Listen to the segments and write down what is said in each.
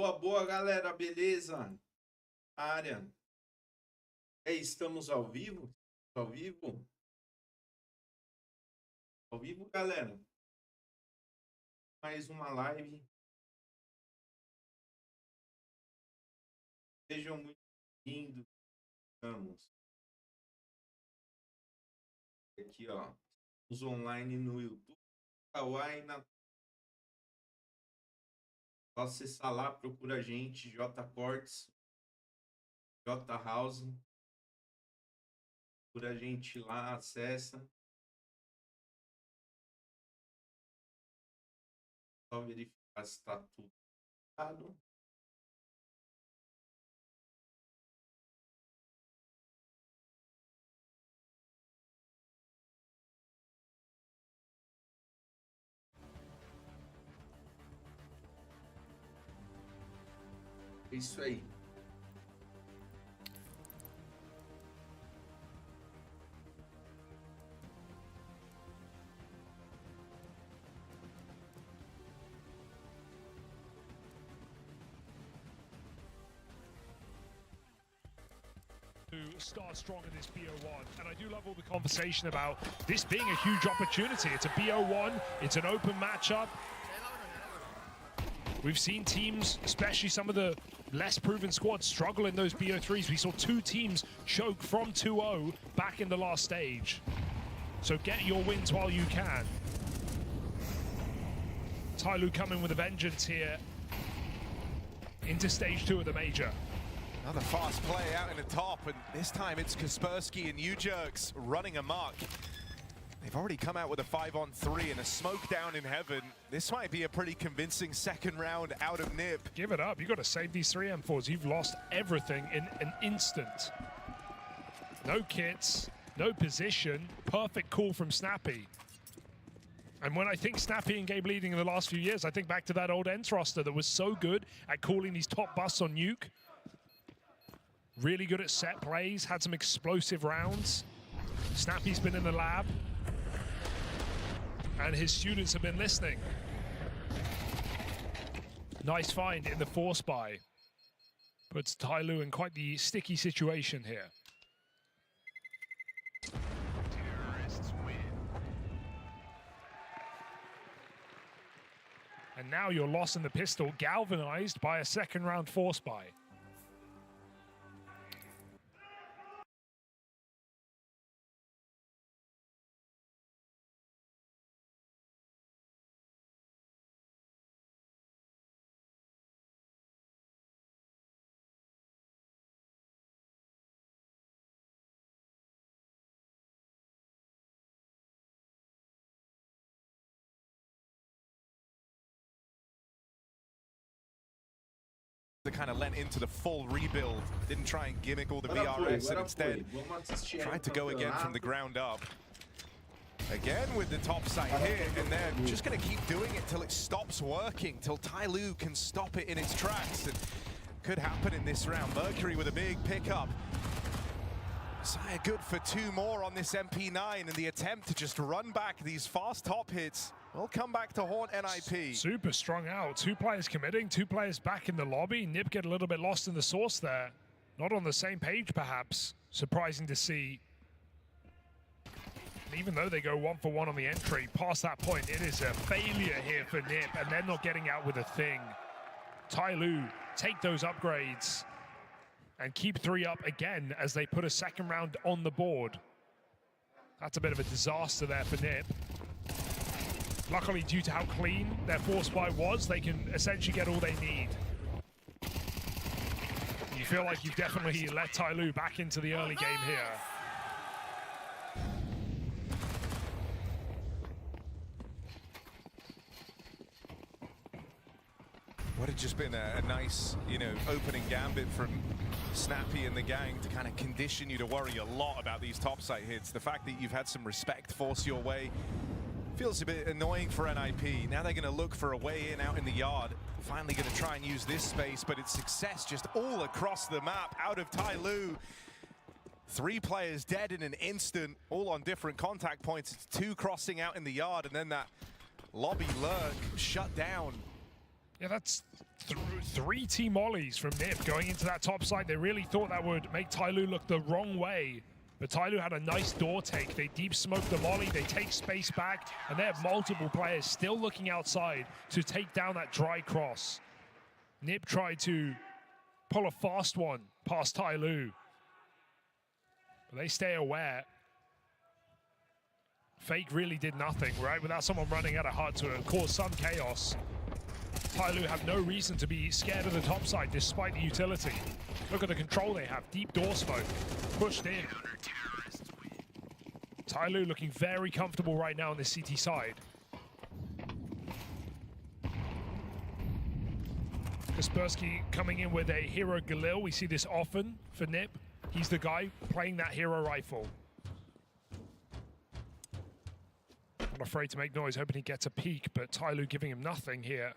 Boa, boa, galera, beleza? Área. Estamos ao vivo? Ao vivo? Ao vivo, galera? Mais uma live. Sejam muito bem-vindos. Vamos. Aqui, ó. Os online no YouTube. Kawaii na... Só acessar lá, procura a gente, J Cortes, J House. Procura a gente lá, acessa. Só verificar se está tudo errado. É isso aí. To start strong in this BO1, and I do love all the conversation about this being a huge opportunity. It's a BO1, it's an open matchup. We've seen teams, especially some of the less proven squads, struggle in those BO3s. We saw two teams choke from 2-0 back in the last stage. So get your wins while you can. Tyloo coming with a vengeance here into stage 2 of the major. Another fast play out in the top, and this time it's Kaspersky and U-Jerks running amok. They've already come out with a 5-on-3 and a smoke down in heaven. This might be a pretty convincing second round out of NiP. Give it up. You've got to save these 3 M4s. You've lost everything in an instant. No kits, no position. Perfect call from Snappy. And when I think Snappy and Gabe leading in the last few years, I think back to that old Ents roster that was so good at calling these top busts on Nuke. Really good at set plays, had some explosive rounds. Snappy's been in the lab. And his students have been listening. Nice find in the force buy. Puts Tyloo in quite the sticky situation here. Terrorists win. And now you're lost in the pistol, galvanized by a second round force buy. Kind of lent into the full rebuild, didn't try and gimmick all the BRS, and instead tried to go again from the ground up. Again with the top site hit, and they're just going to keep doing it till it stops working, till Tyloo can stop it in its tracks. And could happen in this round. Mercury with a big pickup. Sire good for 2 more on this MP9, and the attempt to just run back these fast top hits will come back to haunt NIP. Super strung out. 2 players committing, 2 players back in the lobby. NiP get a little bit lost in the sauce there. Not on the same page, perhaps. Surprising to see. And even though they go 1 for 1 on the entry, past that point, it is a failure here for NiP, and they're not getting out with a thing. Tyloo take those upgrades and keep 3 up again as they put a second round on the board. That's a bit of a disaster there for NiP. Luckily, due to how clean their force buy was, they can essentially get all they need. You feel like you've definitely let Tyloo back into the early game here. What had just been a nice, opening gambit from Snappy and the gang to kind of condition you to worry a lot about these topside hits. The fact that you've had some respect force your way feels a bit annoying for NIP. Now they're going to look for a way in out in the yard. Finally going to try and use this space, but it's success just all across the map out of Tyloo. 3 players dead in an instant, all on different contact points. It's 2 crossing out in the yard, and then that lobby lurk shut down. Yeah, that's three team ollies from Nip going into that top side. They really thought that would make Tyloo look the wrong way. But Tyloo had a nice door take. They deep smoke the molly, they take space back, and they have multiple players still looking outside to take down that dry cross. Nip tried to pull a fast one past Tyloo, but they stay aware. Fake really did nothing, right? Without someone running at a hut to cause some chaos. Tyloo have no reason to be scared of the top side despite the utility. Look at the control they have. Deep door smoke. Pushed in. Tyloo looking very comfortable right now on the CT side. Kaspersky coming in with a hero Galil. We see this often for Nip. He's the guy playing that hero rifle. Not afraid to make noise, hoping he gets a peek, but Tyloo giving him nothing here,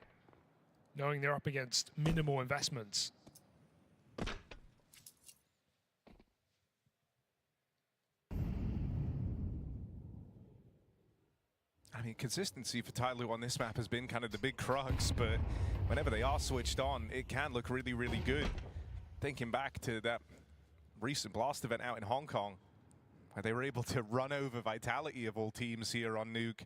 knowing they're up against minimal investments. I mean, consistency for Tyloo on this map has been kind of the big crux, but whenever they are switched on, it can look really, really good. Thinking back to that recent Blast event out in Hong Kong, where they were able to run over Vitality of all teams here on Nuke.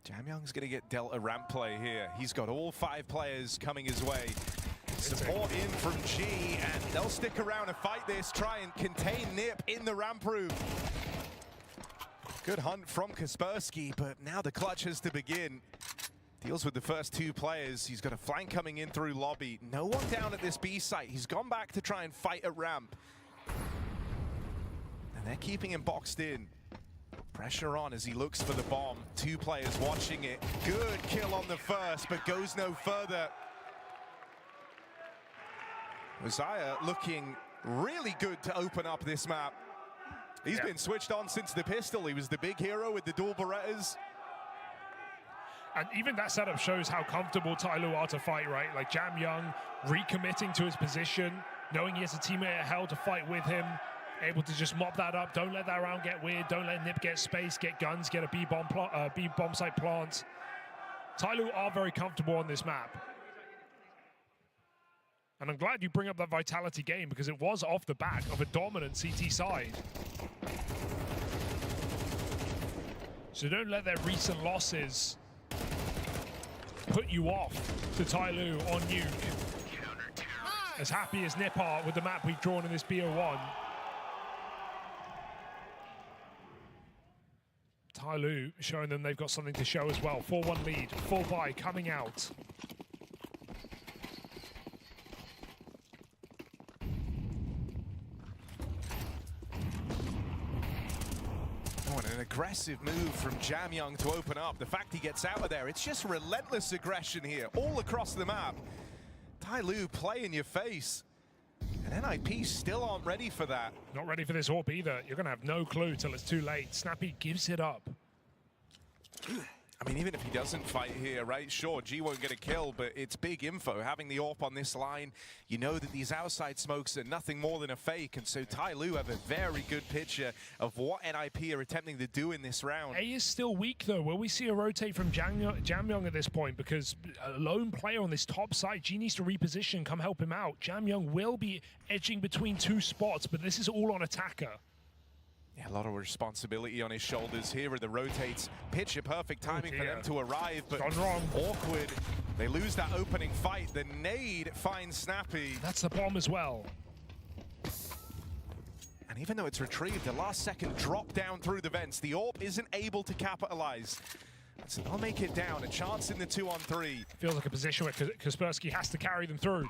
Jamyoung's going to get dealt a ramp play here. He's got all 5 players coming his way. Support in from G, and they'll stick around and fight this, try and contain Nip in the ramp room. Good hunt from Kaspersky, but now the clutch has to begin. Deals with the first 2 players. He's got a flank coming in through lobby. No one down at this B site. He's gone back to try and fight a ramp. And they're keeping him boxed in. Pressure on as he looks for the bomb. 2 players watching it. Good kill on the first, but goes no further. Messiah looking really good to open up this map. He's been switched on since the pistol. He was the big hero with the dual Berettas. And even that setup shows how comfortable Tyloo are to fight, right? Like Jamyoung recommitting to his position, knowing he has a teammate at hell to fight with him, able to just mop that up. Don't let that round get weird. Don't let Nip get space, get guns, get a B bomb site plant. Tyloo are very comfortable on this map. And I'm glad you bring up that Vitality game because it was off the back of a dominant CT side. So don't let their recent losses put you off to Tyloo on Nuke. As happy as Nip are with the map we've drawn in this BO1. Tyloo showing them they've got something to show as well. 4-1 lead, full buy coming out. An aggressive move from Jamyoung to open up. The fact he gets out of there, it's just relentless aggression here, all across the map. Tyloo play in your face. And NIP still aren't ready for that. Not ready for this AWP either. You're going to have no clue till it's too late. Snappy gives it up. I mean, even if he doesn't fight here, right? Sure, G won't get a kill, but it's big info. Having the AWP on this line, you know that these outside smokes are nothing more than a fake, and so Tyloo have a very good picture of what NIP are attempting to do in this round. A is still weak, though. Will we see a rotate from Jamyoung at this point? Because a lone player on this top side, G needs to reposition, come help him out. Jamyoung will be edging between 2 spots, but this is all on attacker. Yeah, a lot of responsibility on his shoulders. Here are the rotates. Picture perfect timing for them to arrive, but awkward. They lose that opening fight. The nade finds Snappy. That's the bomb as well. And even though it's retrieved, the last second drop down through the vents. The AWP isn't able to capitalize. So they'll make it down. A chance in the 2-on-3. Feels like a position where Kaspersky has to carry them through.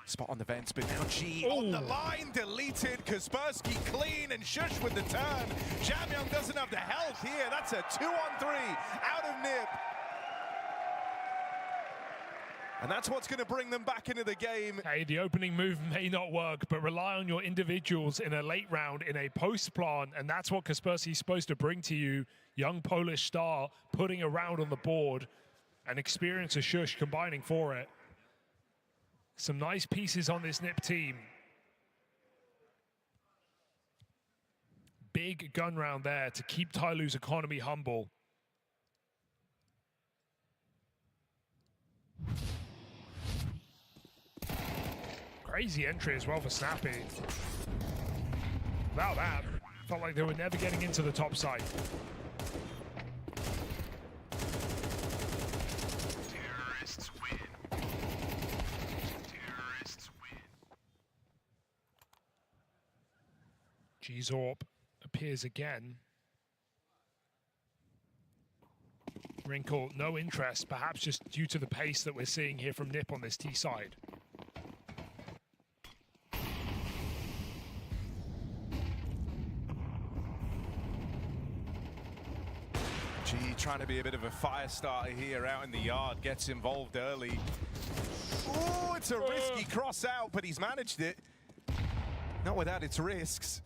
Spot on the vents, but now G on the line, deleted. Kaspersky clean and Shush with the turn. Jamyoung doesn't have the health here. That's a 2-on-3 out of Nip. And that's what's going to bring them back into the game. Hey, the opening move may not work, but rely on your individuals in a late round, in a post plan, and that's what Kaspersky's supposed to bring to you. Young Polish star putting a round on the board, and experience of Shush combining for it. Some nice pieces on this Nip team. Big big gun round there to keep Tyloo's economy humble. Crazy entry as well for Snappy. Without that, felt like they were never getting into the top side. Terrorists win. Terrorists win. G-Zorp appears again. Wrinkle, no interest, perhaps just due to the pace that we're seeing here from Nip on this T side. G trying to be a bit of a fire starter here out in the yard, gets involved early. Oh, it's a risky cross out, but he's managed it. Not without its risks.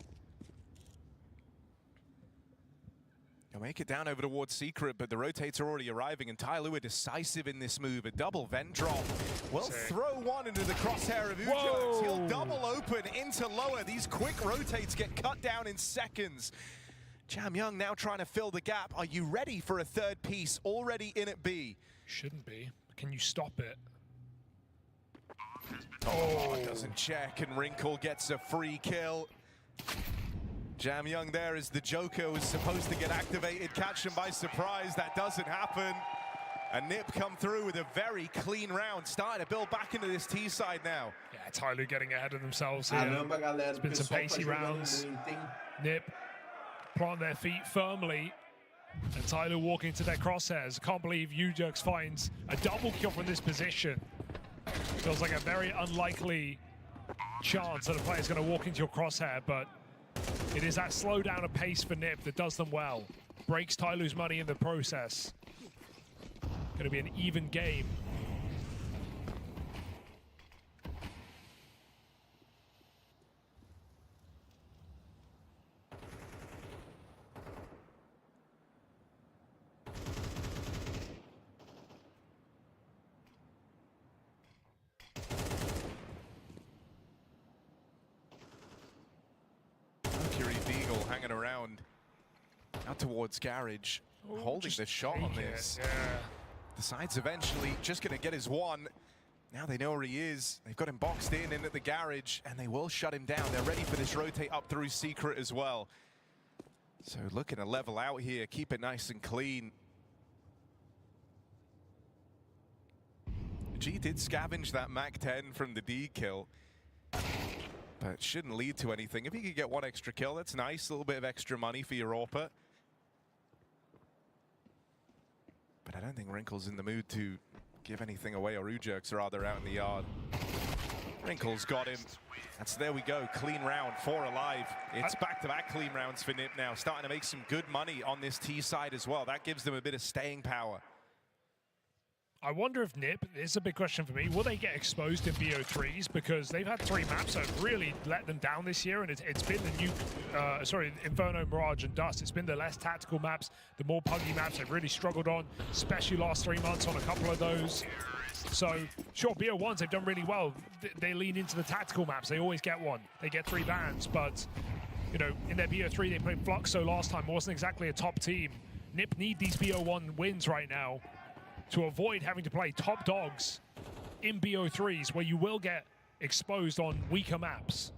He'll make it down over towards Secret, but the rotates are already arriving, and Tyloo are decisive in this move. A double vent drop will throw one into the crosshair of Ujox. He'll double open into lower. These quick rotates get cut down in seconds. Jamyoung now trying to fill the gap. Are you ready for a third piece already in at B? Shouldn't be. Can you stop it? Oh, doesn't check, and Wrinkle gets a free kill. Jamyoung there as the Joker was supposed to get activated, catch him by surprise. That doesn't happen. And Nip come through with a very clean round, starting to build back into this T side now. Yeah, Tyloo getting ahead of themselves here. It's been some pacey rounds. Nip plant their feet firmly, and Tyloo walking into their crosshairs. Can't believe Ujox finds a double kill from this position. Feels like a very unlikely chance that a player's going to walk into your crosshair, but it is that slow down of pace for Nip that does them well. Breaks Tyloo's money in the process. Going to be an even game. Hanging around out towards Garage, holding the shot on this. Yeah. Decides eventually just going to get his one. Now they know where he is. They've got him boxed in at the Garage, and they will shut him down. They're ready for this rotate up through Secret as well. So looking to level out here, keep it nice and clean. G did scavenge that Mac-10 from the D kill, but it shouldn't lead to anything. If he could get one extra kill, that's nice. A little bit of extra money for your AWPer. But I don't think Wrinkle's in the mood to give anything away, or Ujox rather, out in the yard. Wrinkle's got him. There we go. Clean round, 4 alive. It's back-to-back clean rounds for Nip now. Starting to make some good money on this T side as well. That gives them a bit of staying power. I wonder if Nip, this is a big question for me, will they get exposed in BO3s? Because they've had 3 maps that have really let them down this year, and it's been the new, Inferno, Mirage, and Dust. It's been the less tactical maps, the more puggy maps they've really struggled on, especially last 3 months on a couple of those. So, sure, BO1s, they've done really well. They lean into the tactical maps. They always get one. They get 3 bans, but, you know, in their BO3, they played Fluxo last time. It wasn't exactly a top team. Nip need these BO1 wins right now to avoid having to play top dogs in BO3s, where you will get exposed on weaker maps.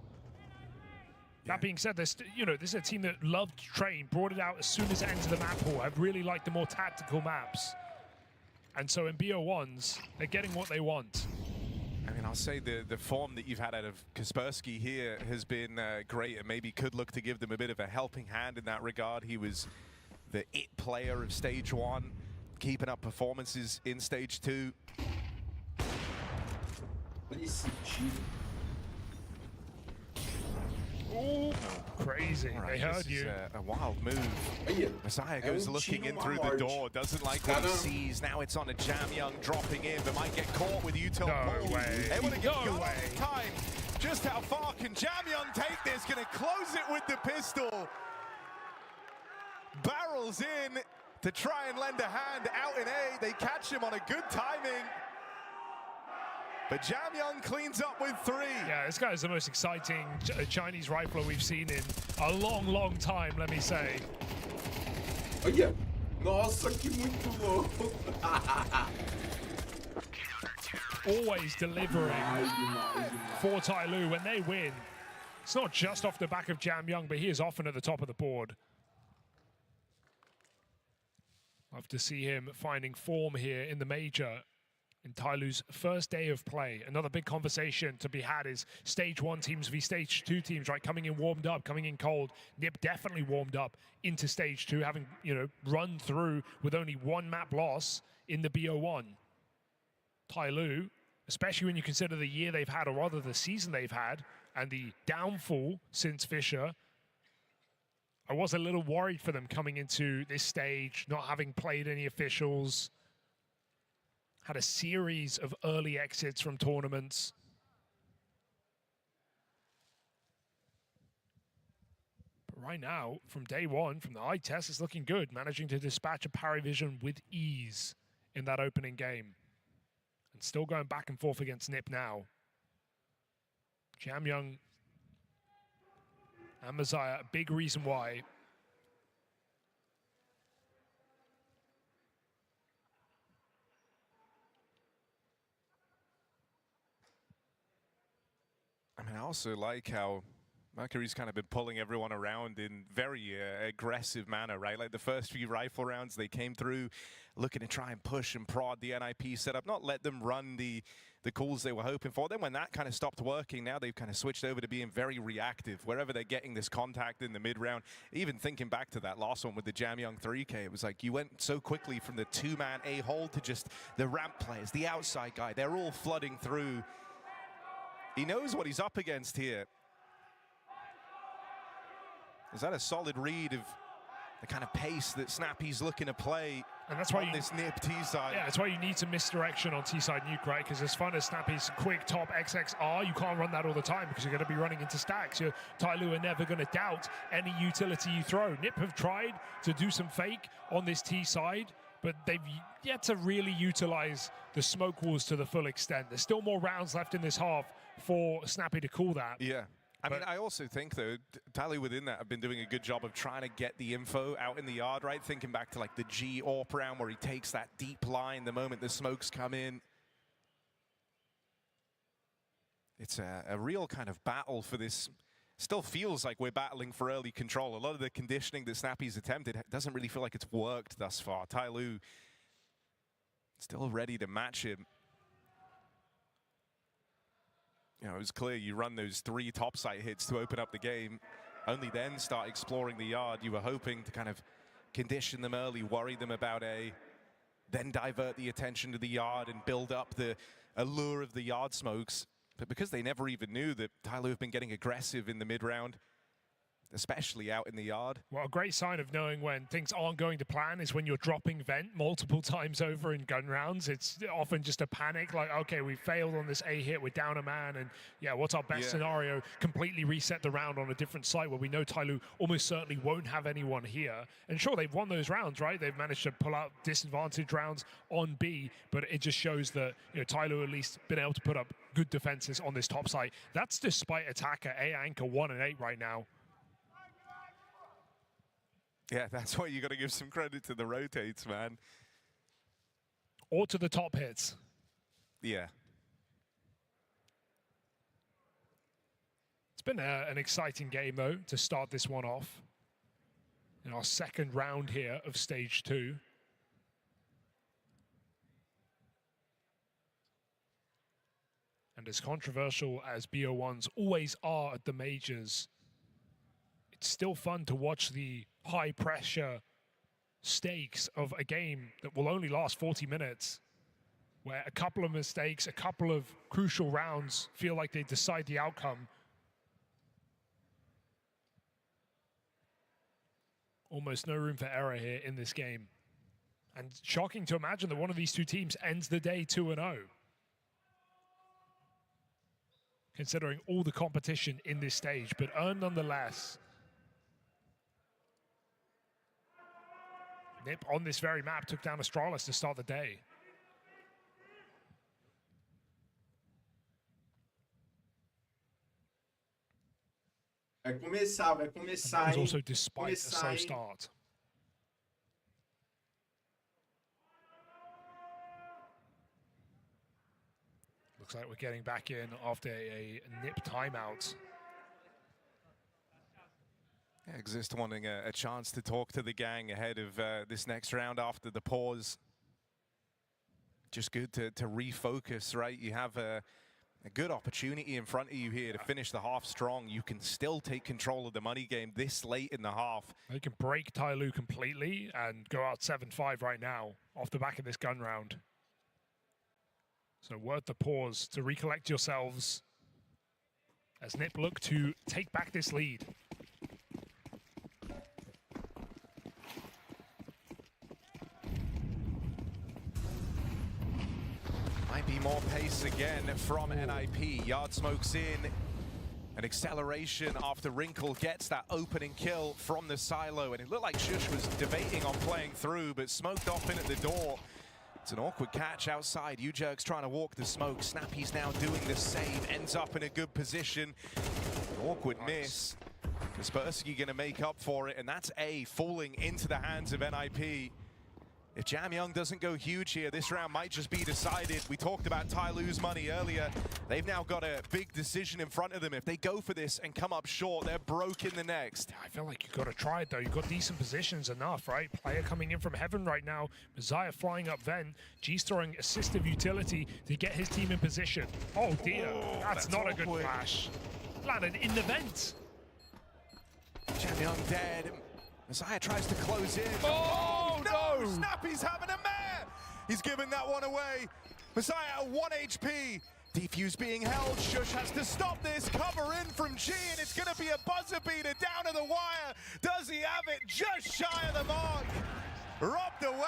Yeah. That being said, this is a team that loved Train, brought it out as soon as it entered the map pool. I've really liked the more tactical maps. And so in BO1s, they're getting what they want. I mean, I'll say the form that you've had out of Kaspersky here has been great, and maybe could look to give them a bit of a helping hand in that regard. He was the it player of Stage 1. Keeping up performances in Stage 2. Ooh, crazy. Right, they heard you. A wild move. Messiah goes looking in through the door, doesn't like what he sees. Now it's on a Jamyoung dropping in, but might get caught with Util. No way. Able to get time. Just how far can Jamyoung take this? Gonna close it with the pistol. Barrels in to try and lend a hand out in A. They catch him on a good timing. But Jamyang cleans up with 3. Yeah, this guy is the most exciting Chinese rifler we've seen in a long, long time, let me say. Olha! Nossa, que muito louco! Always delivering for Tyloo when they win. It's not just off the back of Jamyang, but he is often at the top of the board. Love to see him finding form here in the major. In Tyloo's first day of play, another big conversation to be had is stage 1 teams v stage 2 teams, right? Coming in warmed up, coming in cold. Nip definitely warmed up into stage 2, having, run through with only 1 map loss in the BO1. Tyloo, especially when you consider the year they've had, or rather the season they've had, and the downfall since Fisher, I was a little worried for them coming into this stage, not having played any officials. Had a series of early exits from tournaments. But right now, from day 1, from the eye test, it's looking good, managing to dispatch a parry vision with ease in that opening game. And still going back and forth against Nip now. Jamyang and Messiah, a big reason why. I mean, I also like how Mercury's kind of been pulling everyone around in very aggressive manner, right? Like the first few rifle rounds, they came through looking to try and push and prod the NIP setup, not let them run the calls they were hoping for. Then when that kind of stopped working, now they've kind of switched over to being very reactive wherever they're getting this contact in the mid-round. Even thinking back to that last one with the Jamyang 3K, it was like you went so quickly from the 2-man A-hole to just the ramp players, the outside guy. They're all flooding through. He knows what he's up against here. Is that a solid read of the kind of pace that Snappy's looking to play? And that's why on this Nip T-side. Yeah, that's why you need some misdirection on T-side nuke, right? Because as fun as Snappy's quick top XXR, you can't run that all the time because you're going to be running into stacks. Your Tyloo are never going to doubt any utility you throw. Nip have tried to do some fake on this T-side, but they've yet to really utilize the smoke walls to the full extent. There's still more rounds left in this half for Snappy to call that. Yeah. I mean, I also think, though, Tally within that have been doing a good job of trying to get the info out in the yard, right? Thinking back to, like, the G AWP round where he takes that deep line the moment the smokes come in. It's a real kind of battle for this. Still feels like we're battling for early control. A lot of the conditioning that Snappy's attempted doesn't really feel like it's worked thus far. Tyloo still ready to match him. You know, it was clear you run those 3 topside hits to open up the game, only then start exploring the yard. You were hoping to kind of condition them early, worry them about A, then divert the attention to the yard and build up the allure of the yard smokes. But because they never even knew that Tyloo have been getting aggressive in the mid-round, especially out in the yard. Well, a great sign of knowing when things aren't going to plan is when you're dropping vent multiple times over in gun rounds. It's often just a panic, like, okay, we failed on this A hit, we're down a man, and yeah, what's our best scenario? Completely reset the round on a different site where we know Tyloo almost certainly won't have anyone here. And sure, they've won those rounds, right? They've managed to pull out disadvantage rounds on B, but it just shows that, you know, Tyloo at least been able to put up good defenses on this top site. That's despite attacker A anchor 1 and 8 right now. Yeah, that's why you got to give some credit to the rotates, man. Or to the top hits. Yeah. It's been an exciting game, though, to start this one off. In our second round here of stage 2. And as controversial as BO1s always are at the majors, it's still fun to watch the high pressure stakes of a game that will only last 40 minutes, where a couple of mistakes, a couple of crucial rounds feel like they decide the outcome. Almost no room for error here in this game. And shocking to imagine that one of these two teams ends the day 2-0. Considering all the competition in this stage, but earned nonetheless. Nip on this very map took down Astralis to start the day. Vai começar, That was hein? also despite a slow hein? start. Looks like we're getting back in after a nip timeout. Yeah, Exist wanting a chance to talk to the gang ahead of this next round after the pause. Just good to refocus, right? You have a good opportunity in front of you here to finish the half strong. You can still take control of the money game this late in the half. They can break Tai Lu completely and go out 7-5 right now off the back of this gun round. So worth the pause to recollect yourselves as Nip look to take back this lead. Might be more pace again from NIP. Yard smokes in. An acceleration after Wrinkle gets that opening kill from the silo. And it looked like Shush was debating on playing through, but smoked off in at the door. It's an awkward catch outside. Ujurg's trying to walk the smoke. Snappy's now doing the same. Ends up in a good position. An awkward miss. Kaspersky going to make up for it. And that's A, falling into the hands of NIP. If Jamyoung doesn't go huge here, this round might just be decided. We talked about Tai Lu's money earlier. They've now got a big decision in front of them. If they go for this and come up short, they're broke in the next. I feel like you've got to try it, though. You've got decent positions enough, right? Player coming in from heaven right now. Messiah flying up Ven. G's throwing assistive utility to get his team in position. Oh, dear. That's not awkward. A good flash. Landed in the vent. Jamyoung dead. Messiah tries to close in. Oh, no! Snappy's having a mare! He's giving that one away. Messiah at 1 HP. Defuse being held. Shush has to stop this. Cover in from G, and it's going to be a buzzer beater down to the wire. Does he have it? Just shy of the mark. Robbed away.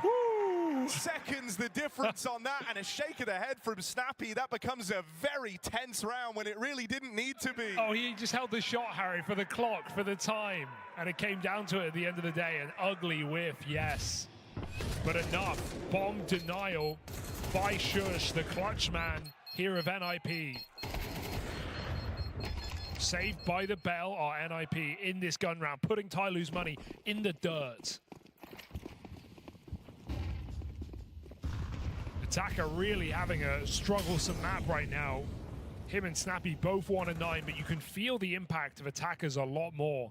Woo. Seconds the difference on that, and a shake of the head from Snappy. That becomes a very tense round when it really didn't need to be. Oh, he just held the shot, Harry, for the clock, for the time. And it came down to it at the end of the day. An ugly whiff, yes. But enough. Bomb denial by Shush, the clutch man here of NIP. Saved by the bell are NIP in this gun round, putting Tai Lu's money in the dirt. Attacker really having a strugglesome map right now. Him and Snappy both 1 and 9, but you can feel the impact of attackers a lot more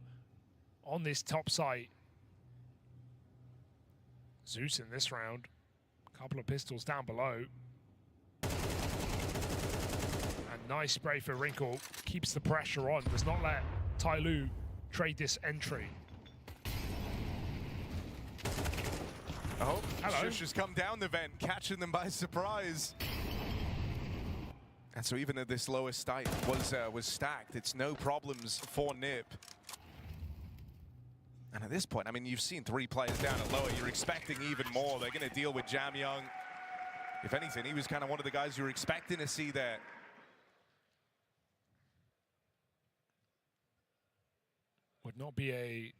on this top site. Zeus in this round. Couple of pistols down below. And nice spray for Wrinkle. Keeps the pressure on. Does not let Tai Lu trade this entry. Oh, hello. Shush has come down the vent, catching them by surprise. And so even though this lowest site was stacked, it's no problems for Nip. And at this point, I mean, you've seen 3 players down at lower. You're expecting even more. They're going to deal with Jamyoung. If anything, he was kind of one of the guys you were expecting to see there. Would not be a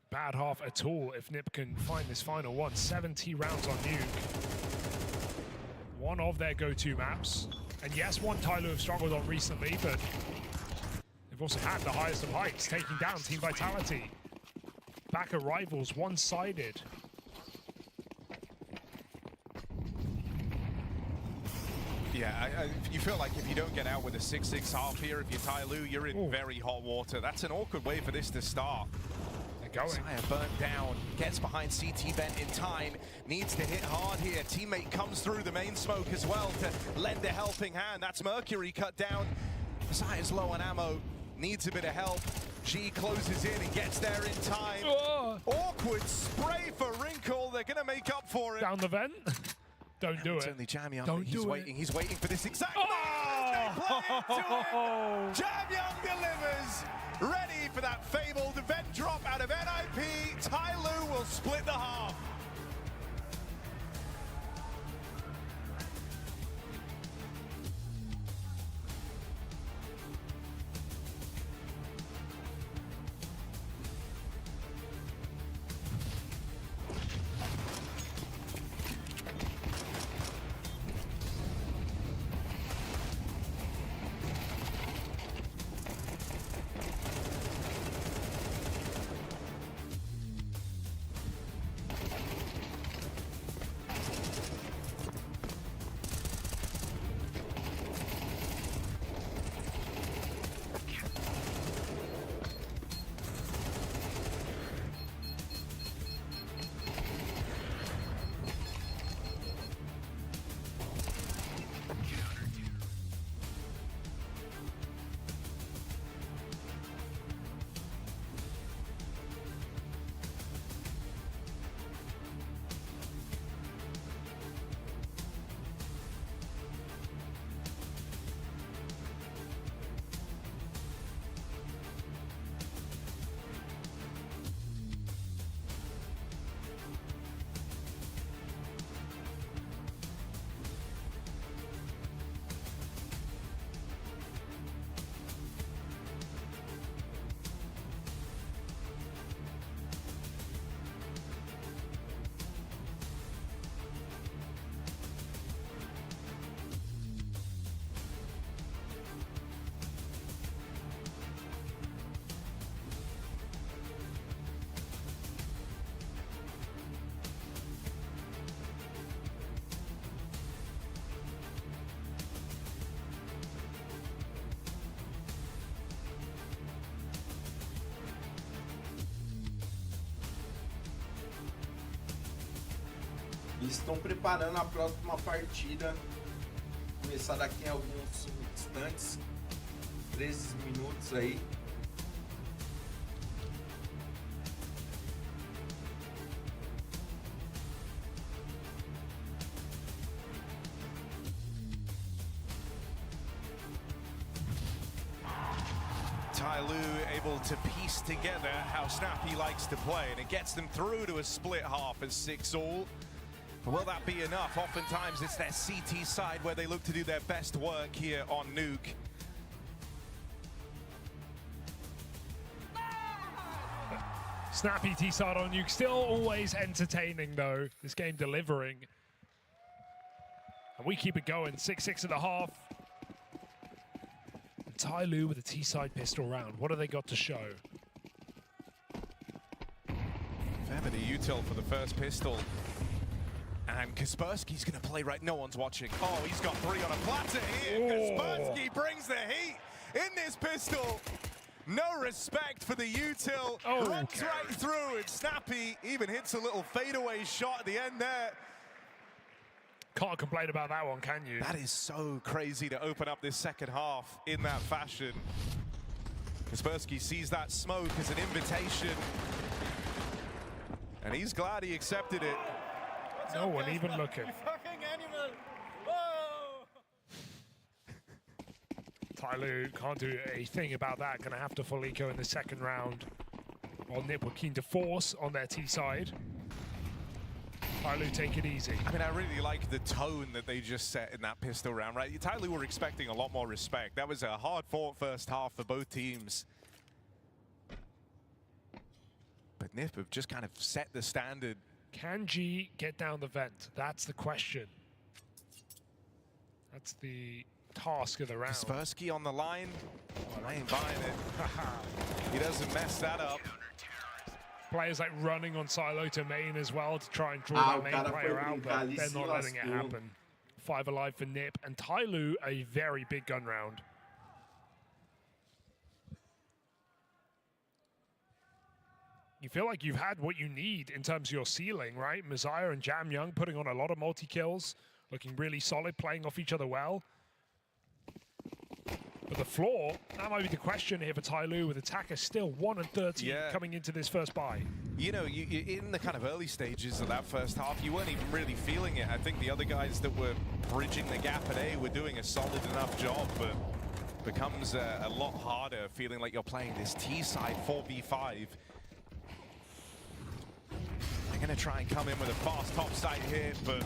bad half at all if Nip can find this final one. 70 rounds on Nuke. One of their go-to maps. And yes, one Tai Lu have struggled on recently, but they've also had the highest of heights, taking down Team Vitality. Back at Rivals, one-sided. Yeah, you feel like if you don't get out with a 6-6 half here, if you're Tai Lu, you're in very hot water. That's an awkward way for this to start. They're going. Messiah burnt down, gets behind CT Vent in time, needs to hit hard here. Teammate comes through the main smoke as well to lend a helping hand. That's Mercury cut down. Messiah's low on ammo, needs a bit of help. G closes in and gets there in time. Oh. Awkward spray for Wrinkle. They're going to make up for it. Down the vent. Don't do It's it. only Jamyoung. Don't He's do waiting. it. He's waiting for this exact Oh! moment. They play into it. Jamyoung delivers. Ready for that fabled vent drop out of NIP. Tai Lu will split the half. Eles estão preparando a próxima partida. Começar daqui em alguns instantes. 13 minutos aí. Tyloo able to piece together how Snappy likes to play, and it gets them through to a split half as 6-all. Will that be enough? Oftentimes it's their CT side where they look to do their best work here on Nuke. Snappy T-side on Nuke, still always entertaining though, this game delivering. And we keep it going, 6-6 at the half. Tyloo with a T-side pistol round. What have they got to show? Fair bit of util for the first pistol. And Kaspersky's going to play right. No one's watching. Oh, he's got 3 on a platter here. Oh. Kaspersky brings the heat in this pistol. No respect for the util. Oh, runs okay. right through, and Snappy even hits a little fadeaway shot at the end there. Can't complain about that one, can you? That is so crazy to open up this second half in that fashion. Kaspersky sees that smoke as an invitation, and he's glad he accepted it. No one even looking. Fucking animal! Whoa! Tyloo can't do a thing about that. Gonna have to full eco in the second round. While Nip were keen to force on their T side. Tyloo, take it easy. I mean, I really like the tone that they just set in that pistol round, right? Tyloo were expecting a lot more respect. That was a hard-fought first half for both teams. But Nip have just kind of set the standard. Can G get down the vent? That's the question. That's the task of the round. Kaspersky on the line. I ain't buying it. He doesn't mess that up. Players like running on silo to main as well to try and draw that main player out, but they're not letting it happen. 5 alive for Nip, and Tyloo a very big gun round. You feel like you've had what you need in terms of your ceiling, right? Messiah and Jam Young putting on a lot of multi-kills, looking really solid, playing off each other well. But the floor, that might be the question here for Tyloo, with attacker still 1 and 13 coming into this first buy. You know, you in the kind of early stages of that first half, you weren't even really feeling it. I think the other guys that were bridging the gap at A were doing a solid enough job, but becomes a lot harder feeling like you're playing this T-side 4v5. They're going to try and come in with a fast top side hit, but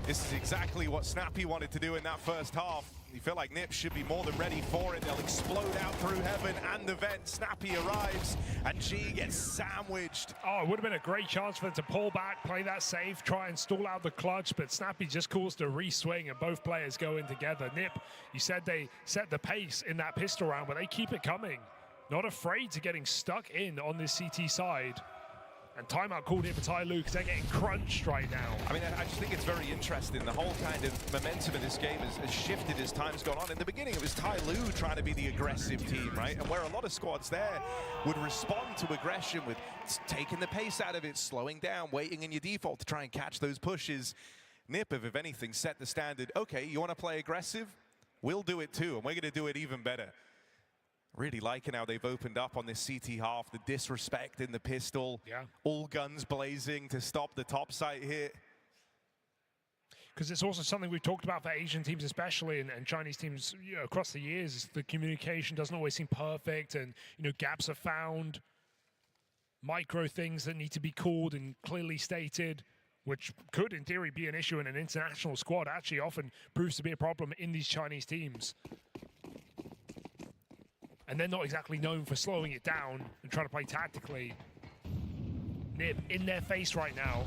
this is exactly what Snappy wanted to do in that first half. You feel like Nip should be more than ready for it. They'll explode out through heaven and the vent. Snappy arrives, and G gets sandwiched. Oh, it would have been a great chance for them to pull back, play that safe, try and stall out the clutch, but Snappy just caused a re-swing, and both players go in together. Nip, you said they set the pace in that pistol round, but they keep it coming. Not afraid to getting stuck in on this CT side. And timeout called here for Tyloo because they're getting crunched right now. I mean, I just think it's very interesting. The whole kind of momentum of this game has shifted as time's gone on. In the beginning, it was Tyloo trying to be the aggressive team, right? And where a lot of squads there would respond to aggression with taking the pace out of it, slowing down, waiting in your default to try and catch those pushes. Nip have, if anything, set the standard. Okay, you want to play aggressive? We'll do it too, and we're going to do it even better. Really liking how they've opened up on this CT half, the disrespect in the pistol, all guns blazing to stop the top site hit. Because it's also something we've talked about for Asian teams especially, and Chinese teams across the years. The communication doesn't always seem perfect, and gaps are found, micro things that need to be called and clearly stated, which could in theory be an issue in an international squad, actually often proves to be a problem in these Chinese teams. And they're not exactly known for slowing it down and trying to play tactically. Nip in their face right now.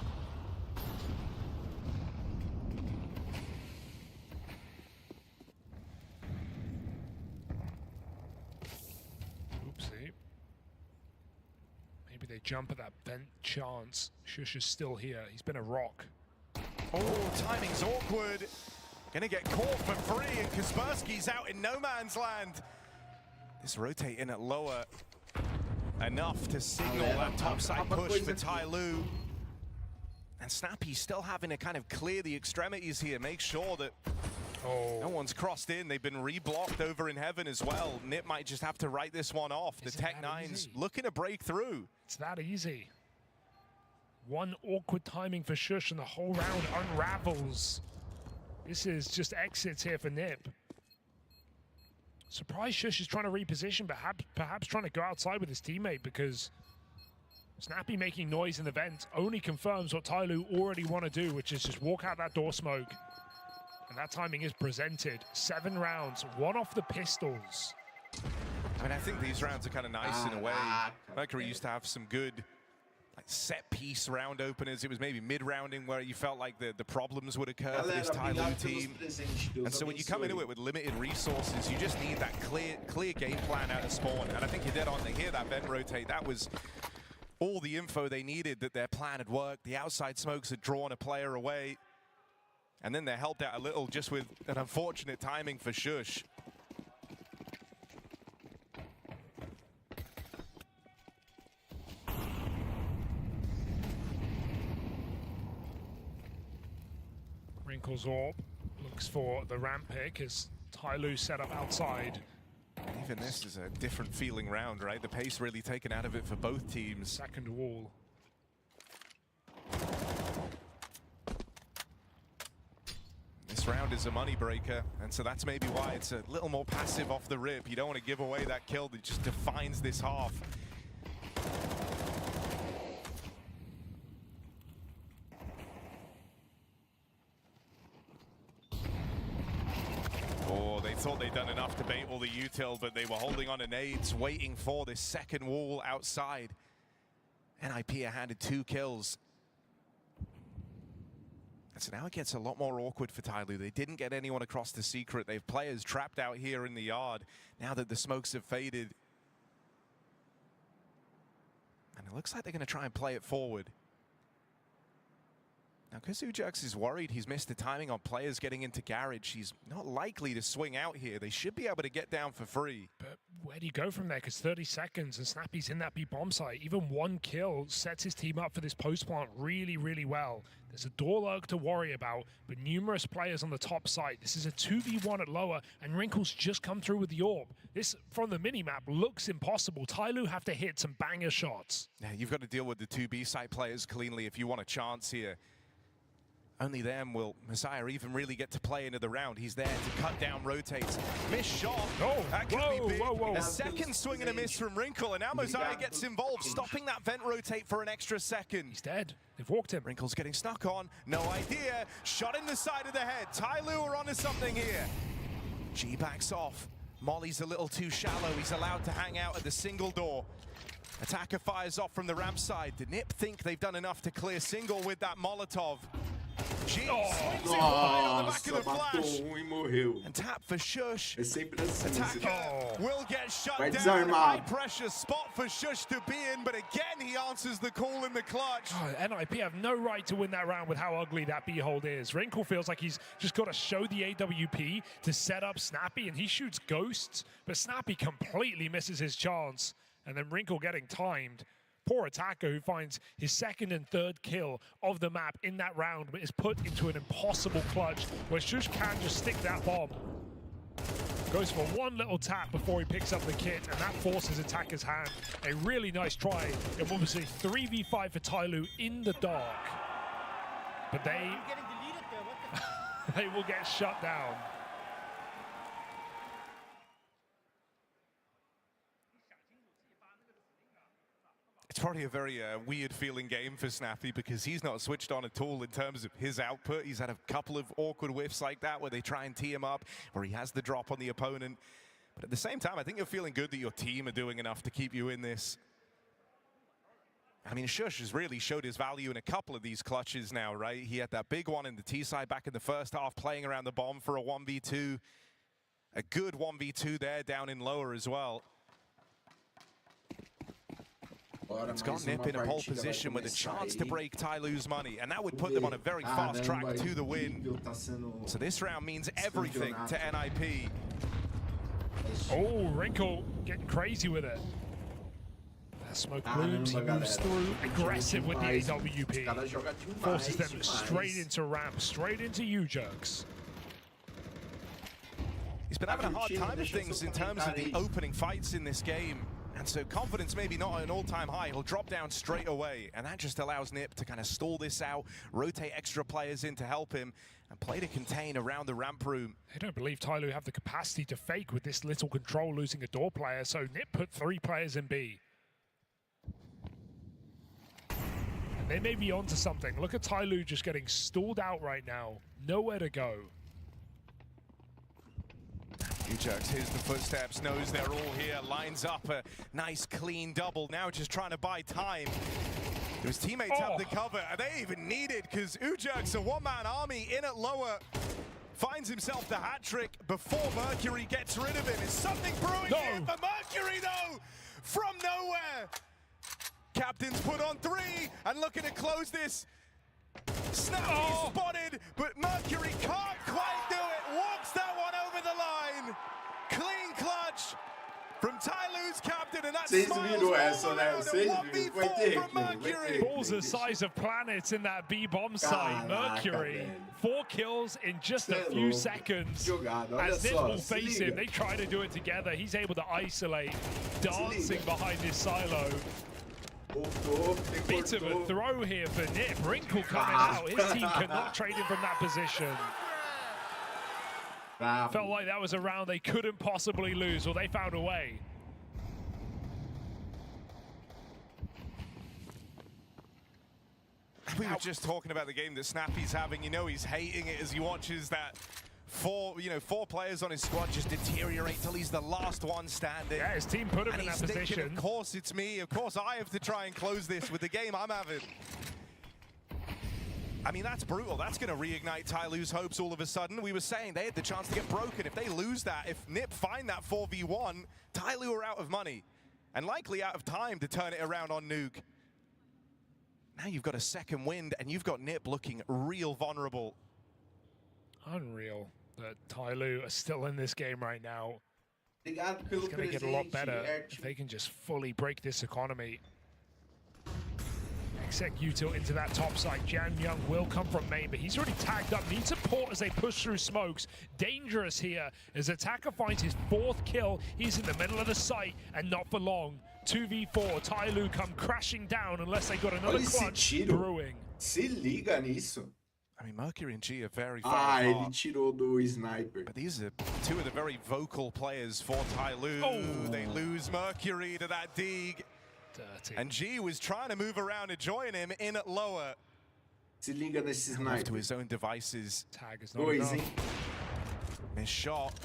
Oopsie. Maybe they jump at that vent chance. Shush is still here. He's been a rock. Oh, timing's awkward. Gonna get caught for free, and Kaspersky's out in no man's land. This rotate in at lower enough to signal that topside push for Tyloo. And Snappy still having to kind of clear the extremities here, make sure that no one's crossed in. They've been reblocked over in heaven as well. Nip might just have to write this one off. The Tech-9's looking to break through. It's that easy. One awkward timing for Shush and the whole round unravels. This is just exits here for Nip. Surprised Shush is trying to reposition, perhaps trying to go outside with his teammate, because Snappy making noise in the vent only confirms what Tyloo already want to do, which is just walk out that door smoke. And that timing is presented. 7 rounds, 1 off the pistols. I mean, I think these rounds are kind of nice in a way. Mercury used to have some good set-piece round openers. It was maybe mid-rounding where you felt like the problems would occur for this Tyloo team. And so when you come into it with limited resources, you just need that clear game plan out of spawn. And I think you're dead on. They hear that vent rotate. That was all the info they needed, that their plan had worked. The outside smokes had drawn a player away. And then they're helped out a little just with an unfortunate timing for Shush. Wrinkles Orb looks for the ramp pick as Tyloo set up outside. Even this is a different feeling round, right? The pace really taken out of it for both teams. Second wall. This round is a money breaker, and so that's maybe why it's a little more passive off the rip. You don't want to give away that kill that just defines this half. Oh, they thought they'd done enough to bait all the util, but they were holding on to nades, waiting for this second wall outside. NIP are handed 2 kills. And so now it gets a lot more awkward for Tyloo. They didn't get anyone across the secret. They have players trapped out here in the yard now that the smokes have faded. And it looks like they're going to try and play it forward. Now, because Ujux is worried he's missed the timing on players getting into garage, he's not likely to swing out here. They should be able to get down for free. But where do you go from there? Because 30 seconds and Snappy's in that B bomb site. Even 1 kill sets his team up for this post plant really, really well. There's a door lurk to worry about, but numerous players on the top site. This is a 2v1 at lower, and Wrinkles just come through with the orb. This, from the minimap, looks impossible. Tyloo have to hit some banger shots. Yeah, you've got to deal with the 2B site players cleanly if you want a chance here. Only then will Messiah even really get to play into the round. He's there to cut down rotates. Miss shot. Oh, that could be big. Whoa. A second swing and a miss from Wrinkle, and now Messiah gets involved, stopping that vent rotate for an extra second. He's dead. They've walked him. Wrinkle's getting snuck on. No idea. Shot in the side of the head. Tyloo are onto something here. G backs off. Molly's a little too shallow. He's allowed to hang out at the single door. Attacker fires off from the ramp side. The Nip think they've done enough to clear single with that Molotov. G swings it right on the back of the flash. And tap for Shush. Attacker will get shut down. High pressure spot for Shush to be in, but again he answers the call in the clutch. Oh, NIP have no right to win that round with how ugly that B-hold is. Wrinkle feels like he's just got to show the AWP to set up Snappy, and he shoots ghosts, but Snappy completely misses his chance. And then Wrinkle getting timed. Poor attacker who finds his 2nd and 3rd kill of the map in that round, but is put into an impossible clutch where Shush can just stick that bomb. Goes for 1 little tap before he picks up the kit, and that forces attacker's hand. A really nice try. It will be 3v5 for Tyloo in the dark. But they will get shut down. It's probably a very weird feeling game for Snappy because he's not switched on at all in terms of his output. He's had a couple of awkward whiffs like that where they try and tee him up, where he has the drop on the opponent. But at the same time, I think you're feeling good that your team are doing enough to keep you in this. I mean, Shush has really showed his value in a couple of these clutches now, right? He had that big one in the T side back in the first half, playing around the bomb for a 1v2. A good 1v2 there down in lower as well. It's got Nip in a pole position with a chance to break Tyloo's money, and that would put them on a very fast track to the win. So this round means everything to NIP. Oh, Wrinkle getting crazy with it. Smoke blooms, he moves through, aggressive with the AWP. Forces them straight into ramp, straight into U-Jerks. He's been having a hard time of things in terms of the opening fights in this game. And so confidence maybe not at an all-time high. He'll drop down straight away. And that just allows Nip to kind of stall this out, rotate extra players in to help him, and play to contain around the ramp room. I don't believe Tyloo have the capacity to fake with this little control, losing a door player. So Nip put 3 players in B. And they may be onto something. Look at Tyloo just getting stalled out right now. Nowhere to go. U-Jerks hears the footsteps, knows they're all here, lines up a nice clean double, now just trying to buy time. His teammates have the cover, and they even need it, because U-Jerks, a one-man army in at lower, finds himself the hat trick before Mercury gets rid of him. Is something brewing here for Mercury, though, from nowhere. Captain's put on 3, and looking to close this. Snappy spotted, but Mercury can't quite do it. Walks that one over the line. Clean clutch from Tyloo's captain, and that's balls the size of planets in that B bomb site. Mercury, 4 kills in just a few seconds. As Nip will face him, they try to do it together. He's able to isolate, dancing behind his silo. Bit of a throw here for Nip. Wrinkle coming out. His team cannot trade him from that position. Felt like that was a round they couldn't possibly lose, or they found a way. We were just talking about the game that Snappy's having. You know he's hating it as he watches that 4 players on his squad just deteriorate till he's the last one standing. Yeah, his team put him in that thinking, position. of course it's me. Of course I have to try and close this with the game I'm having. I mean, that's brutal. That's going to reignite Tyloo's hopes all of a sudden. We were saying they had the chance to get broken. If they lose that, if Nip find that 4v1, Tyloo are out of money and likely out of time to turn it around on Nuke. Now you've got a second wind and you've got Nip looking real vulnerable. Unreal that Tyloo are still in this game right now. It's going to get a lot better if they can just fully break this economy. Exec util into that top side. Jan Young will come from main, but he's already tagged up. Needs support as they push through smokes. Dangerous here as Attacker finds his 4th kill. He's in the middle of the site and not for long. 2v4. Tyloo come crashing down unless they got another clutch brewing. Se liga nisso. I mean, Mercury and G are very far apart. Ele tirou do sniper. But these are 2 of the very vocal players for Tyloo. They lose Mercury to that dig. Dirty. And G was trying to move around to join him in at lower. Se liga nesse Left sniper. to his own devices. Tag is not enough. His shot.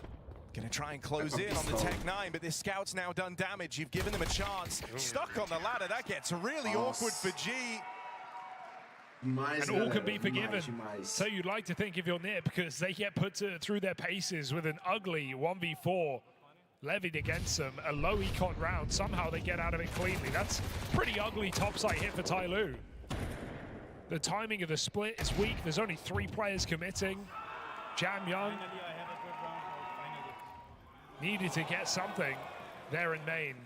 Gonna try and close in on the Tech 9, but this scout's now done damage. You've given them a chance. Stuck on the ladder. That gets really awkward for G. And all can be forgiven. So you'd like to think if you're Nip, because they get put through their paces with an ugly 1v4 levied against them, a low econ round. Somehow they get out of it cleanly. That's pretty ugly topside hit for Tyloo. The timing of the split is weak. There's only 3 players committing. Jam Young needed to get something there in main.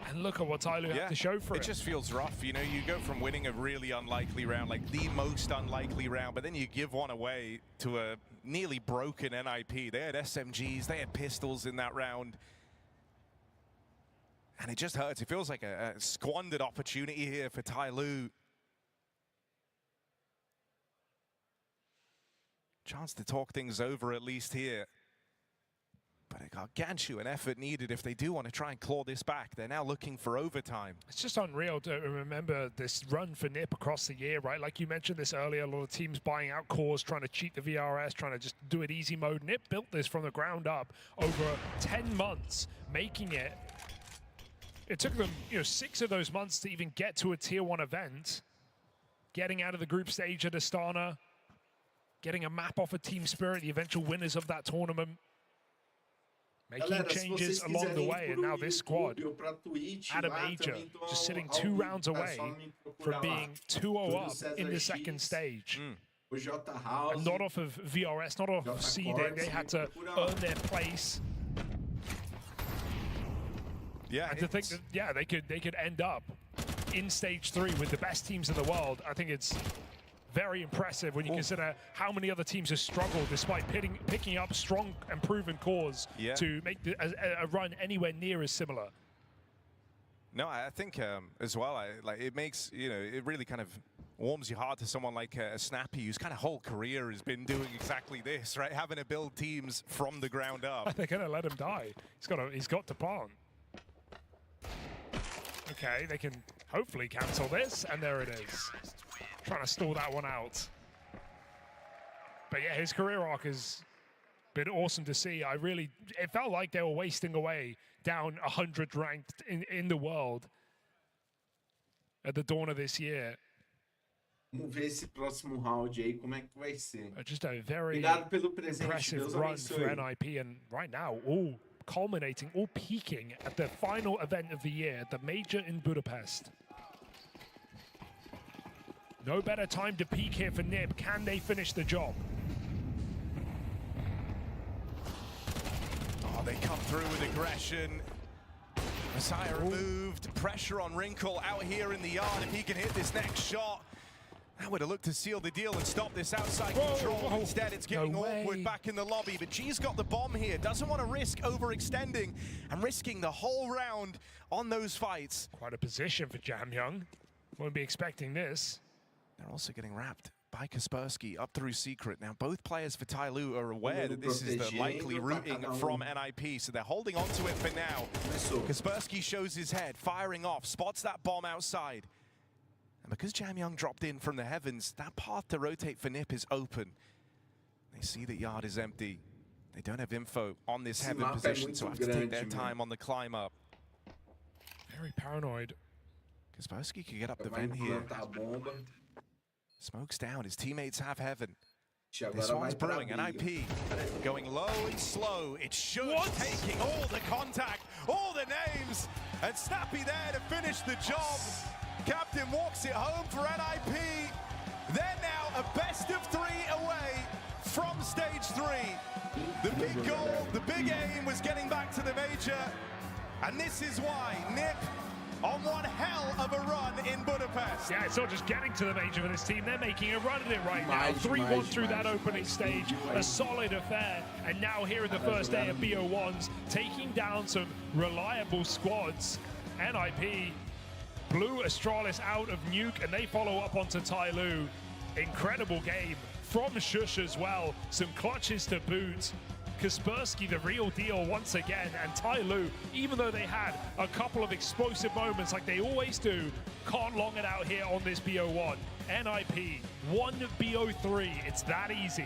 And look at what Tyloo had to show for it. It just feels rough. You know, you go from winning a really unlikely round, like the most unlikely round, but then you give one away to a nearly broken NIP. They had SMGs, they had pistols in that round. And it just hurts. It feels like a squandered opportunity here for Tyloo. Chance to talk things over at least here. But a gargantuan effort needed if they do want to try and claw this back. They're now looking for overtime. It's just unreal to remember this run for Nip across the year, right? Like you mentioned this earlier, a lot of teams buying out cores, trying to cheat the VRS, trying to just do it easy mode. Nip built this from the ground up over 10 months, making it. It took them, 6 of those months to even get to a tier 1 event, getting out of the group stage at Astana, getting a map off of Team Spirit, the eventual winners of that tournament. Making changes along the way, and now this squad, Adam Ager, just sitting 2 rounds away from being 2-0 up in the second stage. And not off of VRS, not off of seeding, they had to earn their place. Yeah, And to think that, yeah, they could end up in stage 3 with the best teams in the world, I think it's very impressive when you consider how many other teams have struggled despite picking up strong and proven cores to make a run anywhere near as similar. No, I think as well, it makes, it really kind of warms your heart to someone like Snappy, whose kind of whole career has been doing exactly this, right? Having to build teams from the ground up. They're gonna let him die. He's got to plant. Okay, they can hopefully cancel this, and there it is. Trying to stall that one out. But yeah, his career arc has been awesome to see. It felt like they were wasting away down 100th ranked in the world at the dawn of this year. Vamos ver esse próximo round aí, como é que vai ser. Just a very Obrigado pelo presente. impressive Deus run abençoe. for NIP, and right now, all culminating, all peaking at the final event of the year, the major in Budapest. No better time to peak here for NIP. Can they finish the job? Oh, they come through with aggression. Messiah removed. Pressure on Wrinkle out here in the yard. If he can hit this next shot, that would have looked to seal the deal and stop this outside control. Instead, it's getting awkward back in the lobby. But G's got the bomb here. Doesn't want to risk overextending and risking the whole round on those fights. Quite a position for Jamyoung. Won't be expecting this. They're also getting wrapped by Kaspersky up through Secret. Now, both players for Tyloo are aware that this is the likely routing from NIP, so they're holding on to it for now. Kaspersky shows his head, firing off, spots that bomb outside. And because Jamyoung dropped in from the heavens, that path to rotate for NIP is open. They see that yard is empty. They don't have info on this heaven position, so have to take their time on the climb up. Very paranoid. Kaspersky could get up the vent here. Smoke's down, his teammates have heaven. This one's brewing, NIP going low and slow. It's Shush taking all the contact, all the names, and Snappy there to finish the job. Captain walks it home for NIP. They're now a best of 3 away from stage 3. The big goal, the big aim was getting back to the major, and this is why NIP on one hell of a run in Budapest. Yeah, it's not just getting to the major for this team, they're making a run at it right now. 3-1 through that opening stage, a solid affair. And now here in the first day of BO1s, taking down some reliable squads. NIP blew Astralis out of Nuke, and they follow up onto Tyloo. Incredible game from Shush as well. Some clutches to boot. Kaspersky the real deal once again, and Tyloo, even though they had a couple of explosive moments like they always do, can't long it out here on this BO1. NIP, 1 BO3, it's that easy.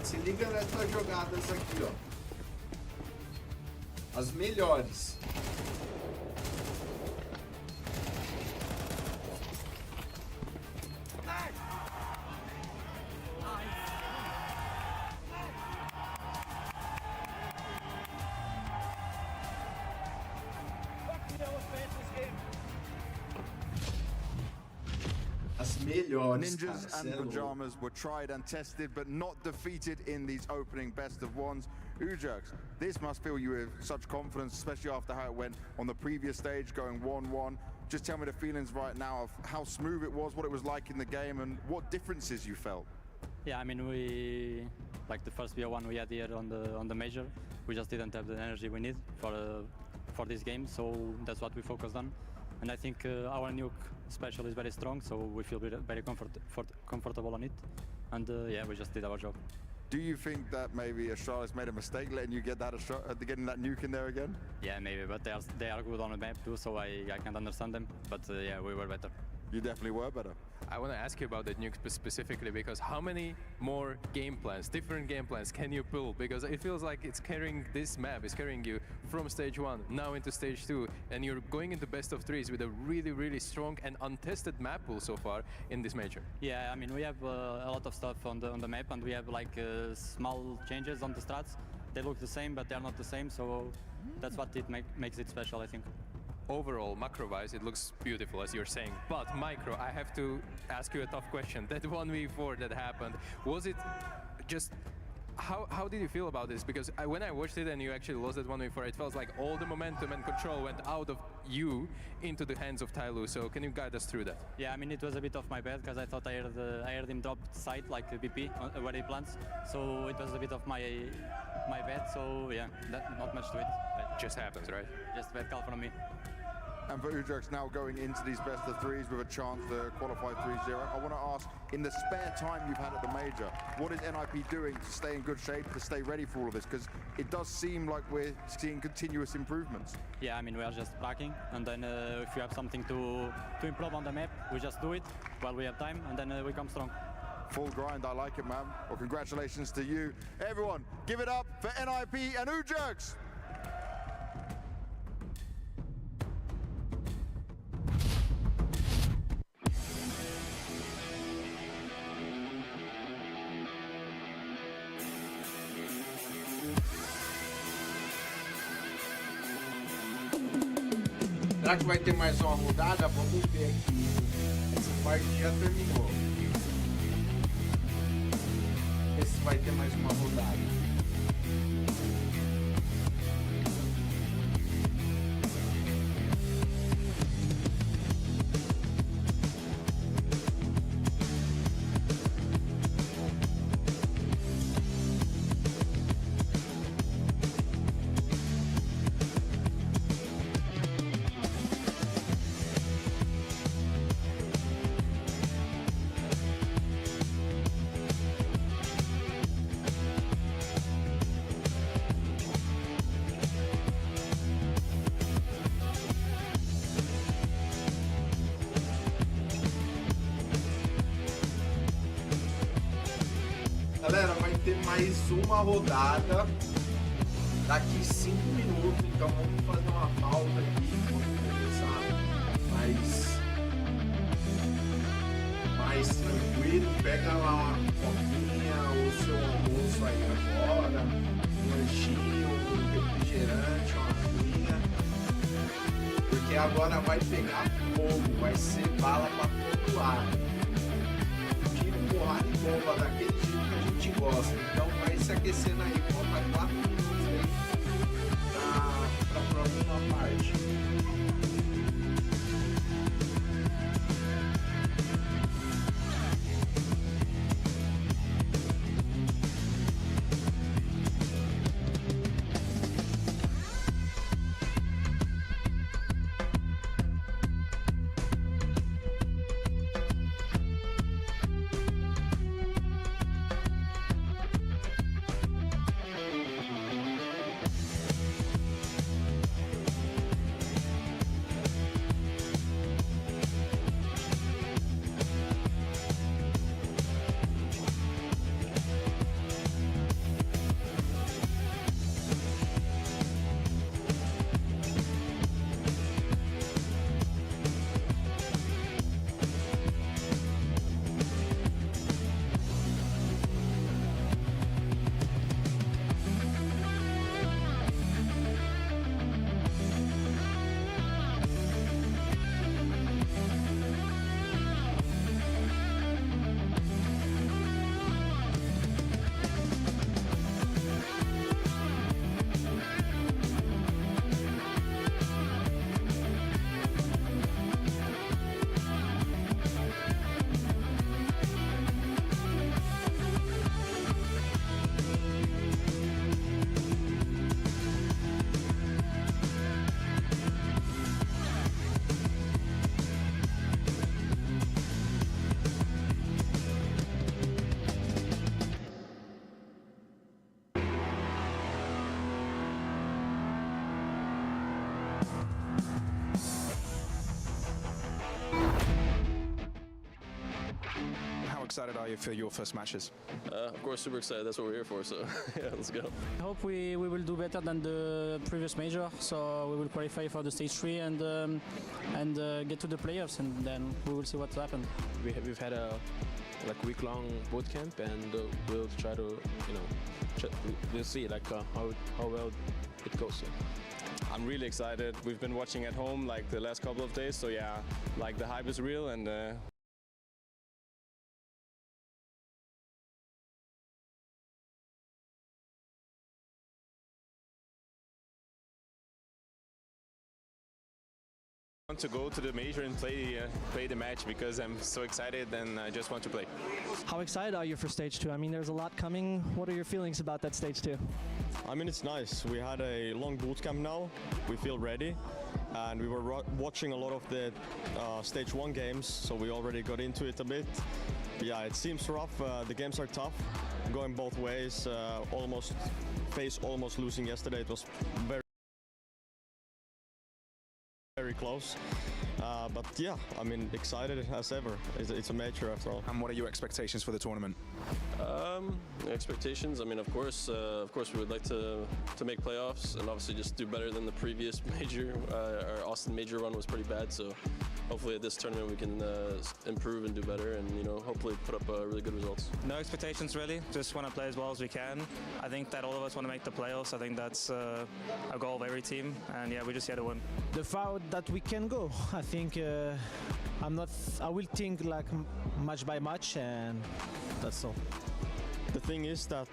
Se liga nessas jogadas aqui, ó. As melhores. Ninjas and Pajamas were tried and tested, but not defeated in these opening best of ones. Ujax, this must fill you with such confidence, especially after how it went on the previous stage, going 1-1. Just tell me the feelings right now of how smooth it was, what it was like in the game, and what differences you felt. Yeah, I mean, we like the first BO1 we had here on the major. We just didn't have the energy we need for this game, so that's what we focused on. And I think our nuke special is very strong, so we feel very comfortable on it. And yeah, we just did our job. Do you think that maybe Astralis made a mistake letting you get that getting that nuke in there again? Yeah, maybe, but they are good on the map too, so I can't understand them. But yeah, we were better. You definitely were better. I want to ask you about the nuke specifically, because how many more game plans, different game plans can you pull? Because it feels like it's carrying this map, is carrying you from stage 1 now into stage 2, and you're going into best of 3s with a really, really strong and untested map pool so far in this major. Yeah, I mean, we have a lot of stuff on the map, and we have like small changes on the strats. They look the same, but they're not the same, so that's what makes it special, I think. overall, macro-wise, it looks beautiful, as you're saying. But micro, I have to ask you a tough question. That 1v4 that happened, was it just... How did you feel about this? Because when I watched it and you actually lost that 1v4, it felt like all the momentum and control went out of you into the hands of Tyloo. So can you guide us through that? Yeah, I mean, it was a bit of my bad because I thought I heard him drop side like a BP where he plants. So it was a bit of my bad. So yeah, not much to it. That just happens, right? Just bad call from me. And for Ujax now going into these best of threes with a chance to qualify 3-0, I want to ask, in the spare time you've had at the major, what is NIP doing to stay in good shape, to stay ready for all of this? Because it does seem like we're seeing continuous improvements. Yeah, I mean, we are just backing, and then if you have something to improve on the map, we just do it while we have time, and then we come strong. Full grind, I like it, man. Well, congratulations to you. Everyone, give it up for NIP and Ujax! Será que vai ter mais uma rodada? Vamos ver aqui. Essa parte já terminou. Esse vai ter mais uma rodada. Galera, vai ter mais uma rodada daqui 5 minutos, então vamos fazer uma pausa aqui, vamos começar mais tranquilo. Pega lá uma coquinha, o seu almoço aí agora, um lanchinho, um refrigerante, uma aguinha, porque agora vai pegar fogo, vai ser bala pra todo lado. Tiro, porrada e bomba daquele jeito que a gente gosta. Então vai se aquecendo aí, falta 4 minutos aí pra próxima parte. How excited are you for your first matches? Of course, super excited. That's what we're here for. So yeah, let's go. I hope we will do better than the previous major. So we will qualify for the stage 3 and get to the playoffs, and then we will see what's happened. We've had a week-long boot camp, and we'll try to we'll see how well it goes. Yeah. I'm really excited. We've been watching at home like the last couple of days, so yeah, like the hype is real and I want to go to the major and play the match because I'm so excited and I just want to play. How excited are you for stage 2? I mean, there's a lot coming. What are your feelings about that stage 2? I mean, it's nice. We had a long boot camp now. We feel ready. And we were watching a lot of the stage 1 games, so we already got into it a bit. But yeah, it seems rough. The games are tough, going both ways. Almost losing yesterday. It was very close. But yeah, I mean, excited as ever. It's a major after all. And what are your expectations for the tournament? Expectations. I mean, of course, we would like to make playoffs and obviously just do better than the previous major. Our Austin major run was pretty bad, so hopefully at this tournament we can improve and do better, and hopefully put up really good results. No expectations really. Just want to play as well as we can. I think that all of us want to make the playoffs. I think that's a goal of every team, and yeah, we just had to win. The far that we can go. I think I will think like match by match, and that's all. The thing is that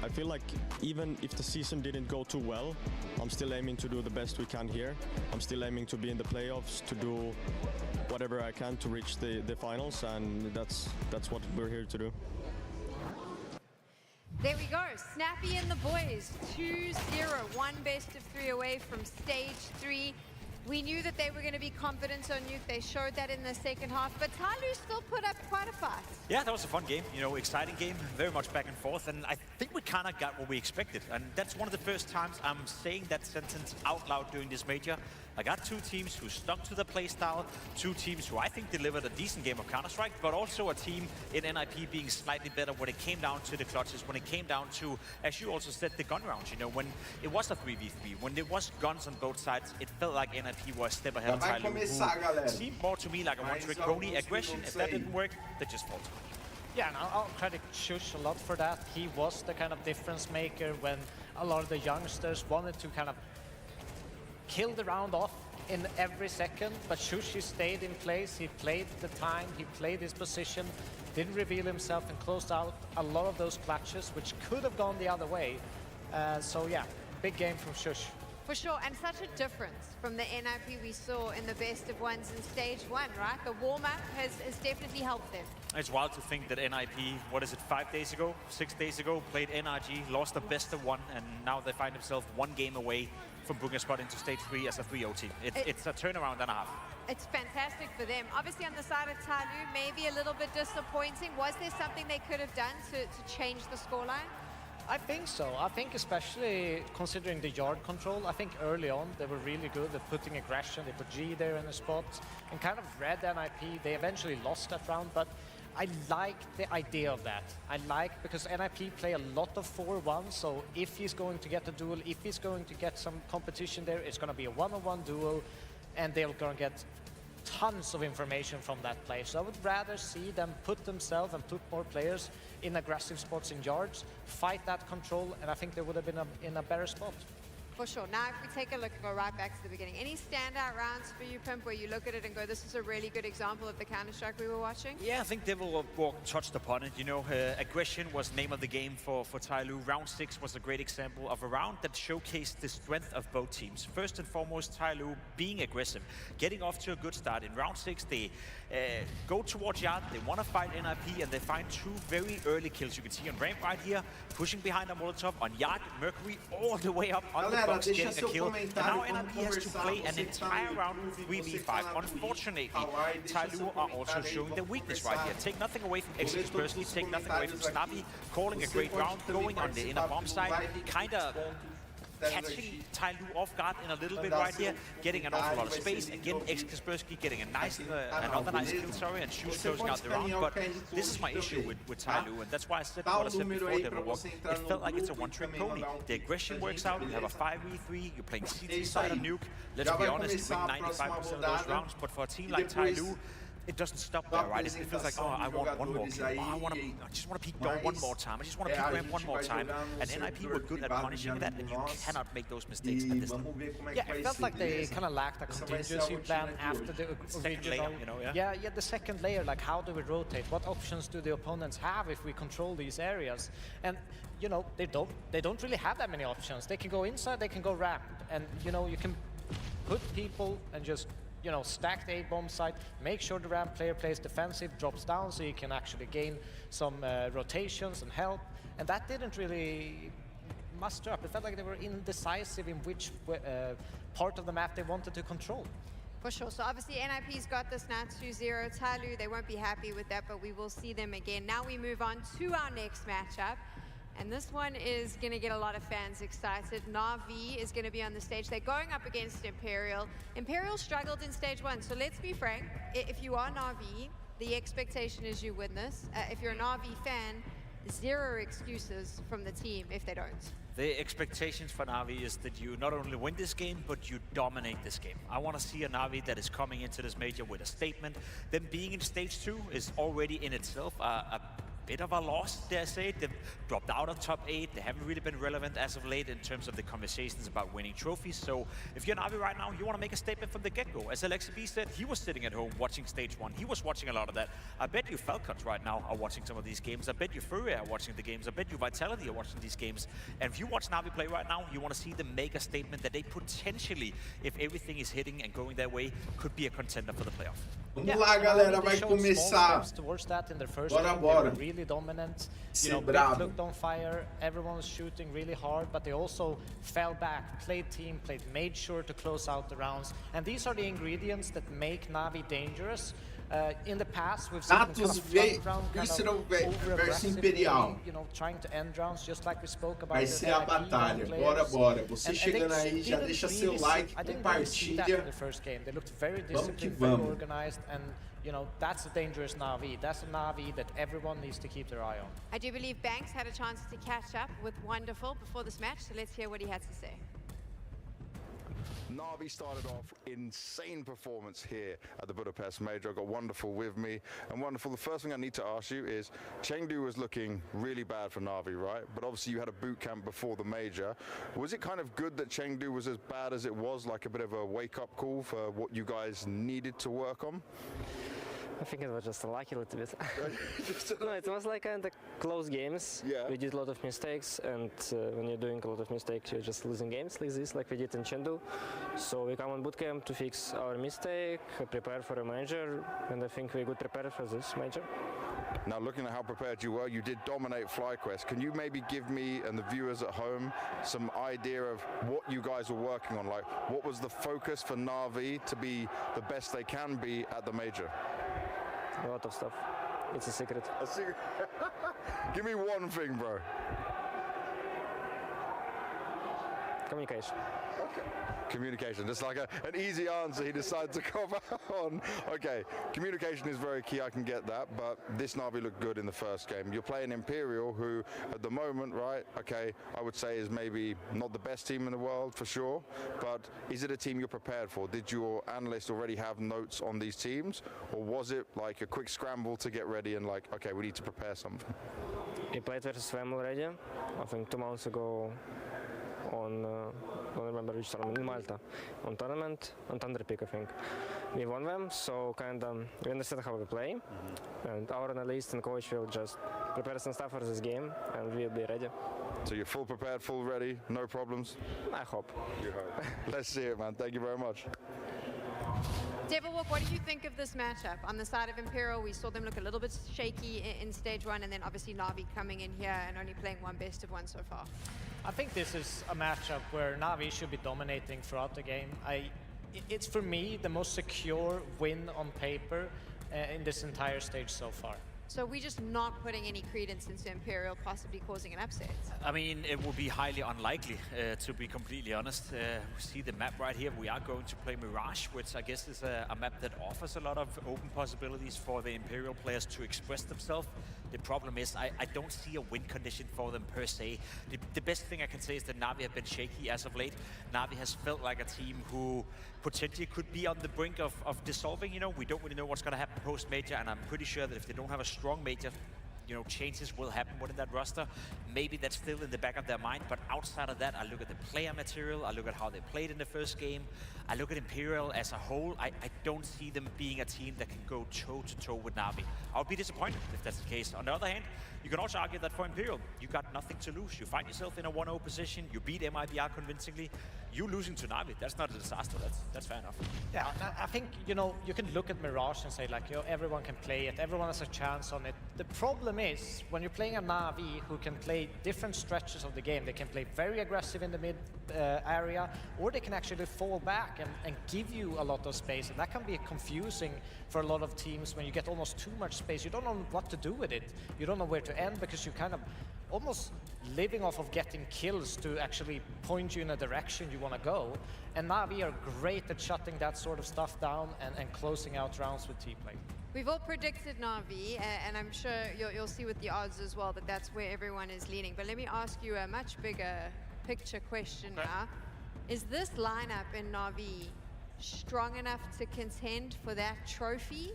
I feel like even if the season didn't go too well, I'm still aiming to do the best we can here. I'm still aiming to be in the playoffs, to do whatever I can to reach the finals, and that's what we're here to do. There we go, Snappy and the boys, 2-0, one best of 3 away from stage 3. We knew that they were going to be confident on Nuke. They showed that in the second half, but Tyloo still put up quite a fight. Yeah, that was a fun game, exciting game, very much back and forth, and I think we kind of got what we expected. And that's one of the first times I'm saying that sentence out loud during this major. I got 2 teams who stuck to the playstyle, 2 teams who I think delivered a decent game of Counter-Strike, but also a team in NIP being slightly better when it came down to the clutches, when it came down to, as you also said, the gun rounds. When it was a 3v3, when there was guns on both sides, it felt like NIP was a step ahead of Tyloo, who seemed more to me like a one-trick pony. Aggression, if that didn't work, they just faltered. Yeah, and I'll credit Shush a lot for that. He was the kind of difference maker when a lot of the youngsters wanted to kind of kill the round off in every second, but Shushi stayed in place. He played the time, he played his position, didn't reveal himself, and closed out a lot of those clutches, which could have gone the other way. So yeah, big game from Shush. For sure, and such a difference from the NIP we saw in the best of ones in stage 1, right? The warm-up has definitely helped them. It's wild to think that NIP, 5 days ago, 6 days ago, played NRG, lost the best of 1, and now they find themselves 1 game away from booking a spot into stage 3 as a 3-0 team. It's a turnaround and a half. It's fantastic for them. Obviously on the side of Tyloo, maybe a little bit disappointing. Was there something they could have done to change the scoreline? I think so. I think especially considering the yard control, I think early on they were really good at putting aggression. They put G there in the spot and kind of read NIP. They eventually lost that round, but I like the idea of that. Because NIP play a lot of 4-1, so if he's going to get a duel, if he's going to get some competition there, it's going to be a one-on-one duel, and they're going to get tons of information from that play. So I would rather see them put themselves and put more players in aggressive spots in yards, fight that control, and I think they would have been in a better spot. For sure. Now, if we take a look and go right back to the beginning, any standout rounds for you, Pimp, where you look at it and go, this is a really good example of the Counter-Strike we were watching? Yeah, I think Devil Walk touched upon it. Aggression was name of the game for Tyloo. Round 6 was a great example of a round that showcased the strength of both teams. First and foremost, Tyloo being aggressive, getting off to a good start. In round 6, they go towards Yard, they want to fight NIP, and they find 2 very early kills. You can see on ramp right here, pushing behind a Molotov, on Yard, Mercury all the way up on the box, getting a kill. And now NIP has to play an entire round 3v5. Unfortunately, Tyloo are also showing their weakness right here. Take nothing away from Exodus personally, take nothing away from Snappy, calling a great round, going on the inner bomb side, kind of catching Tyloo off guard in a little bit right here, getting an awful lot of space. Again, Kaspersky getting a nice, another nice kill, sorry, and Shoes closing out the round. But this is my issue with Tyloo, and that's why I said what I said before Devil Walk. It felt like it's a one-trick pony. The aggression works out, you have a 5v3, you're playing CT side of Nuke. Let's be honest, you win 95% of those rounds, but for a team like Tyloo, it doesn't stop there, right? It feels like, oh, I want one more kill. Oh, I just want to peek down one more time. I just want to peek ramp one more time. And NIP were good at punishing that, and you cannot make those mistakes at this level. Yeah, it felt like they kind of lacked a contingency plan after the original. Layer, you know, yeah, the second layer, like how do we rotate? What options do the opponents have if we control these areas? And you know, they don't really have that many options. They can go inside, they can go ramp, and you know, you can put people and just, you know, stack the A-bomb site, make sure the ramp player plays defensive, drops down so you can actually gain some rotations and help. And that didn't really muster up. It felt like they were indecisive in which part of the map they wanted to control. For sure. So obviously NIP's got this now 2-0. Tyloo, they won't be happy with that, but we will see them again. Now we move on to our next matchup. And this one is going to get a lot of fans excited. Na'Vi is going to be on the stage. They're going up against Imperial. Imperial struggled in stage 1. So let's be frank. If you are Na'Vi, the expectation is you win this. If you're a Na'Vi fan, 0 excuses from the team if they don't. The expectations for Na'Vi is that you not only win this game, but you dominate this game. I want to see a Na'Vi that is coming into this major with a statement. Them being in stage 2 is already in itself a bit of a loss, dare I say. They've dropped out of top 8. They haven't really been relevant as of late in terms of the conversations about winning trophies. So if you're Na'Vi right now, you want to make a statement from the get-go. As LXB said, he was sitting at home watching stage 1. He was watching a lot of that. I bet you Falcons right now are watching some of these games. I bet you Furia are watching the games. I bet you Vitality are watching these games. And if you watch Na'Vi play right now, you want to see them make a statement that they potentially, if everything is hitting and going their way, could be a contender for the playoff. Vamos lá, galera, vai começar. Bora. Really dominant. Ser You know, bravo. Big looked on fire. Everyone was shooting really hard, but they also fell back, played team, made sure to close out the rounds. And these are the ingredients that make Na'Vi dangerous. In the past, we've seen them kind of front round, kind of versus over-aggressively, Imperial. you know, trying to end rounds, just like we spoke about. Vai the ser a NIP batalha. players. Bora. Você And chegando they aí, já didn't deixa seu really like, I didn't really see that in compartilha. the first game. They looked very Vamos que disciplined, very vamos. organized, and you know, that's a dangerous Na'Vi. That's a Na'Vi that everyone needs to keep their eye on. I do believe Banks had a chance to catch up with Wonderful before this match, so let's hear what he had to say. Na'Vi started off insane performance here at the Budapest Major. I've got Wonderful with me. And Wonderful, the first thing I need to ask you is, Chengdu was looking really bad for Na'Vi, right? But obviously you had a boot camp before the Major. Was it kind of good that Chengdu was as bad as it was, like a bit of a wake-up call for what you guys needed to work on? I think it was just unlucky a little bit. No, it was like kind of close games. Yeah. We did a lot of mistakes, and when you're doing a lot of mistakes, you're just losing games like this, like we did in Chengdu. So we come on bootcamp to fix our mistake, prepare for a major, and I think we got prepared for this major. Now, looking at how prepared you were, you did dominate FlyQuest. Can you maybe give me and the viewers at home some idea of what you guys were working on? Like, what was the focus for Na'Vi to be the best they can be at the major? A lot of stuff. It's a secret. A secret? Give me one thing, bro. Communication. Communication, just like an easy answer he decided to come on. Okay, communication is very key, I can get that, but this Na'Vi looked good in the first game. You're playing Imperial, who at the moment, right, okay, I would say is maybe not the best team in the world for sure, but is it a team you're prepared for? Did your analyst already have notes on these teams, or was it like a quick scramble to get ready and like, okay, we need to prepare something? We played versus them already, I think 2 months ago on, I don't remember which tournament, in Malta, on Thunder Peak, I think. We won them, so kind of we understand how we play, and our analyst and coach will just prepare some stuff for this game, and we'll be ready. So you're full prepared, full ready, no problems? I hope. You hope. Let's see it, man. Thank you very much. Devilwalk, what do you think of this matchup? On the side of Imperial, we saw them look a little bit shaky in stage 1, and then obviously Na'Vi coming in here and only playing one best of 1 so far. I think this is a matchup where Na'Vi should be dominating throughout the game. It's for me the most secure win on paper in this entire stage so far. So we're just not putting any credence into Imperial possibly causing an upset. I mean, it would be highly unlikely, to be completely honest. We see the map right here. We are going to play Mirage, which I guess is a map that offers a lot of open possibilities for the Imperial players to express themselves. The problem is I don't see a win condition for them per se. The best thing I can say is that Na'Vi have been shaky as of late. Na'Vi has felt like a team who potentially could be on the brink of dissolving. You know, we don't really know what's going to happen post-major, and I'm pretty sure that if they don't have a strong major, you know, changes will happen within that roster. Maybe that's still in the back of their mind, but outside of that, I look at the player material, I look at how they played in the first game, I look at Imperial as a whole. I don't see them being a team that can go toe-to-toe with Na'Vi. I would be disappointed if that's the case. On the other hand, you can also argue that for Imperial, you got nothing to lose. You find yourself in a 1-0 position, you beat MIBR convincingly. You losing to Na'Vi, that's not a disaster, that's fair enough. Yeah, I think, you know, you can look at Mirage and say, like, you know, everyone can play it, everyone has a chance on it. The problem is, when you're playing a Na'Vi who can play different stretches of the game, they can play very aggressive in the mid area, or they can actually fall back and give you a lot of space, and that can be confusing for a lot of teams when you get almost too much space. You don't know what to do with it. You don't know where to end because you kind of almost living off of getting kills to actually point you in a direction you want to go. And Na'Vi are great at shutting that sort of stuff down and closing out rounds with T-play. We've all predicted Na'Vi, and I'm sure you'll see with the odds as well that that's where everyone is leaning. But let me ask you a much bigger picture question now. Is this lineup in Na'Vi strong enough to contend for that trophy?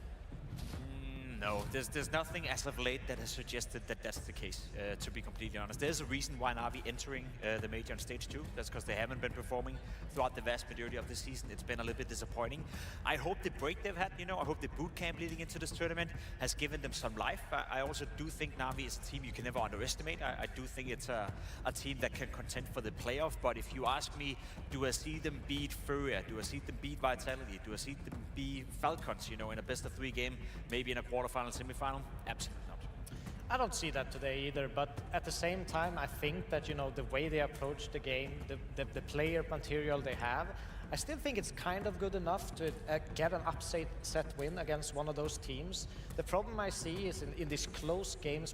No, there's nothing as of late that has suggested that that's the case, to be completely honest. There's a reason why Na'Vi entering the major on stage 2. That's because they haven't been performing throughout the vast majority of the season. It's been a little bit disappointing. I hope the break they've had, you know, I hope the boot camp leading into this tournament has given them some life. I also do think Na'Vi is a team you can never underestimate. I do think it's a team that can contend for the playoff. But if you ask me, do I see them beat Furia? Do I see them beat Vitality? Do I see them beat Falcons, you know, in a best-of-3 game, maybe in a quarterfinal, semi-final? Absolutely not. I don't see that today either, but at the same time, I think that, you know, the way they approach the game, the player material they have, I still think it's kind of good enough to get an upset win against one of those teams. The problem I see is in these close games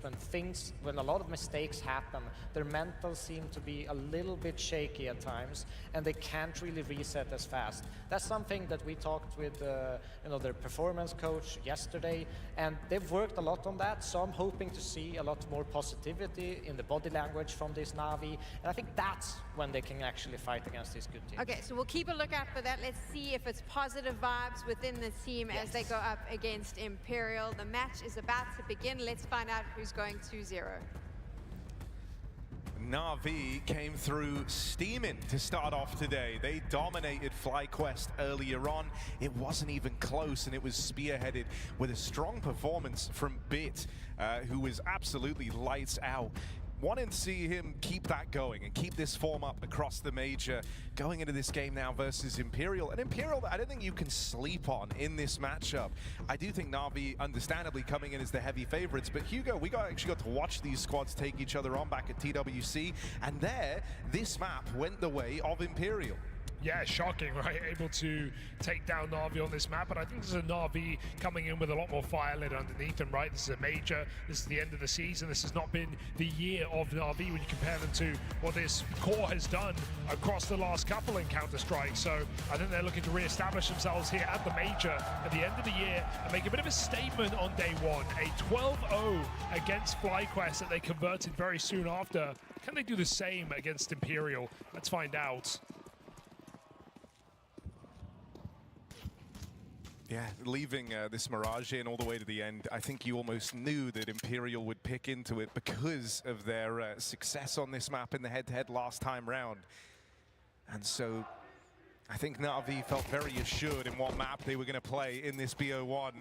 when a lot of mistakes happen, their mentals seem to be a little bit shaky at times, and they can't really reset as fast. That's something that we talked with you know, their performance coach yesterday, and they've worked a lot on that, so I'm hoping to see a lot more positivity in the body language from this Na'Vi, and I think that's when they can actually fight against these good teams. Okay, so we'll keep a lookout for that. Let's see if it's positive vibes within the team as they go up against Imperial. The match is about to begin. Let's find out who's going 2-0. Na'Vi came through steaming to start off today. They dominated FlyQuest earlier on. It wasn't even close, and it was spearheaded with a strong performance from Bit, who was absolutely lights out. Wanting to see him keep that going and keep this form up across the major going into this game now versus Imperial. And Imperial, I don't think you can sleep on in this matchup. I do think Na'Vi, understandably, coming in as the heavy favorites. But Hugo, we actually got to watch these squads take each other on back at TWC. And there, this map went the way of Imperial. Yeah, shocking, right? Able to take down Na'Vi on this map, but I think this is a Na'Vi coming in with a lot more fire lit underneath them, right? This is a major, this is the end of the season. This has not been the year of Na'Vi when you compare them to what this core has done across the last couple in Counter-Strike. So I think they're looking to re-establish themselves here at the major at the end of the year and make a bit of a statement on day one. A 12-0 against FlyQuest that they converted very soon after. Can they do the same against Imperial? Let's find out. Yeah, leaving this Mirage in all the way to the end, I think you almost knew that Imperial would pick into it because of their success on this map in the head-to-head last time round. And so I think Na'Vi felt very assured in what map they were going to play in this BO1.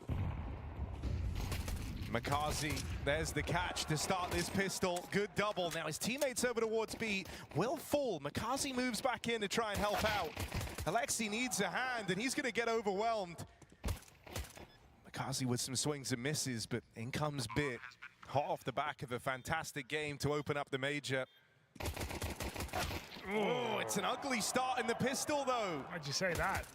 Makazi, there's the catch to start this pistol. Good double. Now his teammates over towards B will fall. Makazi moves back in to try and help out. Alexi needs a hand, and he's going to get overwhelmed. Makazi with some swings and misses, but in comes Bit. Hot off the back of a fantastic game to open up the major. Oh, it's an ugly start in the pistol, though. Why'd you say that?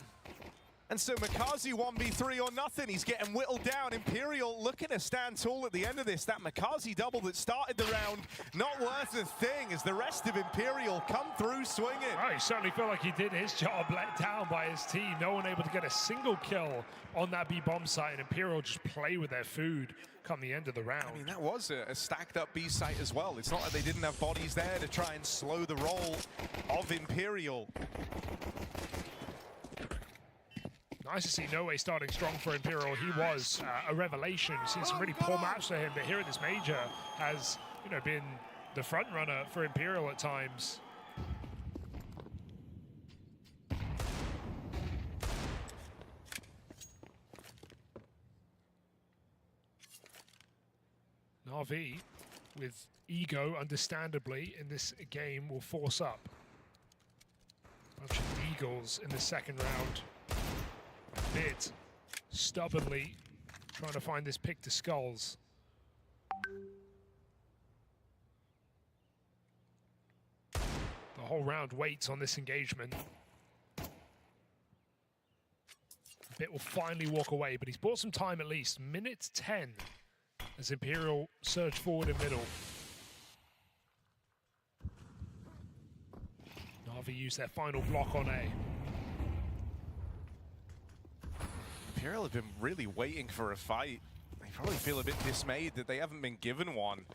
And so Makazi 1v3 or nothing. He's getting whittled down. Imperial looking to stand tall at the end of this. That Makazi double that started the round, not worth a thing as the rest of Imperial come through swinging. Oh, he certainly felt like he did his job, let down by his team. No one able to get a single kill on that B bomb site, and Imperial just play with their food come the end of the round. I mean, that was a stacked up B site as well. It's not like they didn't have bodies there to try and slow the roll of Imperial. Nice to see No Way starting strong for Imperial. He was a revelation. We've seen some really poor maps for him, but here at this major has, you know, been the front runner for Imperial at times. Na'Vi, with ego, understandably, in this game will force up. Bunch of Eagles in the second round. Bit stubbornly trying to find this pick to skulls. The whole round waits on this engagement. Bit will finally walk away, but he's bought some time at least. Minute 10 as Imperial surge forward in middle. Na'Vi use their final block on A. Imperial have been really waiting for a fight. They probably feel a bit dismayed that they haven't been given one.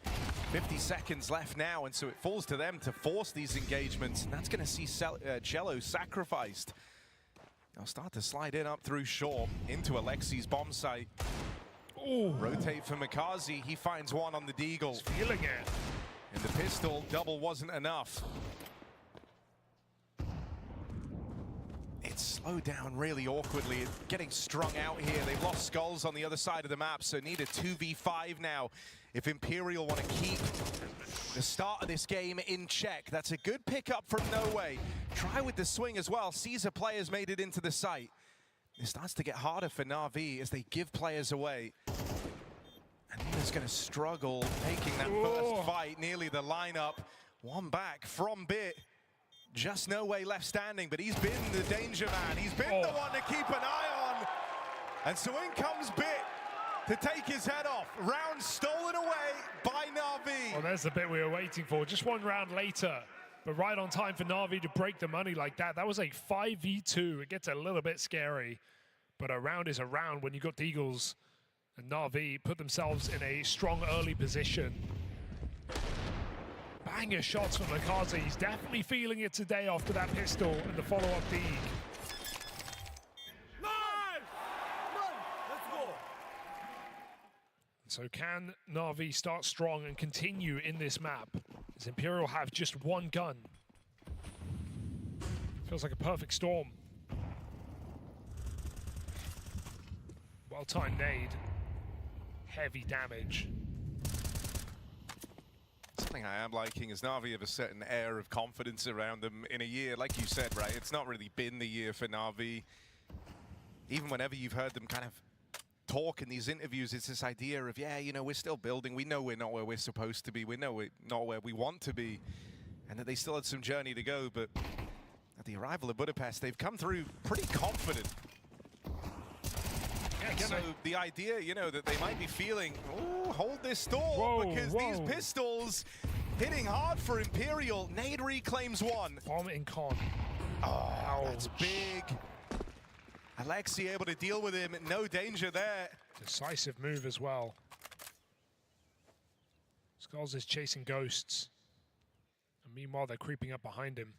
50 seconds left now, and so it falls to them to force these engagements, and that's going to see Cello sacrificed. They'll start to slide in up through short into Alexi's bomb site. Ooh. Rotate for Makazi. He finds one on the Deagle. He's feeling it. And the pistol double wasn't enough. It's slowed down really awkwardly, getting strung out here. They've lost skulls on the other side of the map, so need a 2v5 now if Imperial want to keep the start of this game in check. That's a good pickup from No Way. Try with the swing as well. Cesar players made it into the site. It starts to get harder for Na'Vi as they give players away. And Nina's going to struggle taking that first fight, nearly the lineup. One back from Bit. Just No Way left standing, but he's been the danger man. He's been the one to keep an eye on. And so in comes Bit to take his head off. Round stolen away by Na'Vi. Well, there's the bit we were waiting for. Just one round later, but right on time for Na'Vi to break the money like that. That was a 5v2. It gets a little bit scary, but a round is a round when you got the Eagles, and Na'Vi put themselves in a strong early position. Banger shots from Makazi. He's definitely feeling it today after that pistol and the follow-up dig. Let's go. So can Na'Vi start strong and continue in this map? As Imperial have just one gun. Feels like a perfect storm. Well-timed nade. Heavy damage. Something I am liking is Na'Vi have a certain air of confidence around them in a year. Like you said, right, it's not really been the year for Na'Vi. Even whenever you've heard them kind of talk in these interviews, it's this idea of, yeah, you know, we're still building. We know we're not where we're supposed to be. We know we're not where we want to be. And that they still had some journey to go. But at the arrival of Budapest, they've come through pretty confident. So the idea, you know, that they might be feeling, oh, hold this door, because these pistols hitting hard for Imperial. Nade reclaims one. Bomb in con. Oh, that's big. Alexi able to deal with him. No danger there. Decisive move as well. Skulls is chasing ghosts. And meanwhile, they're creeping up behind him.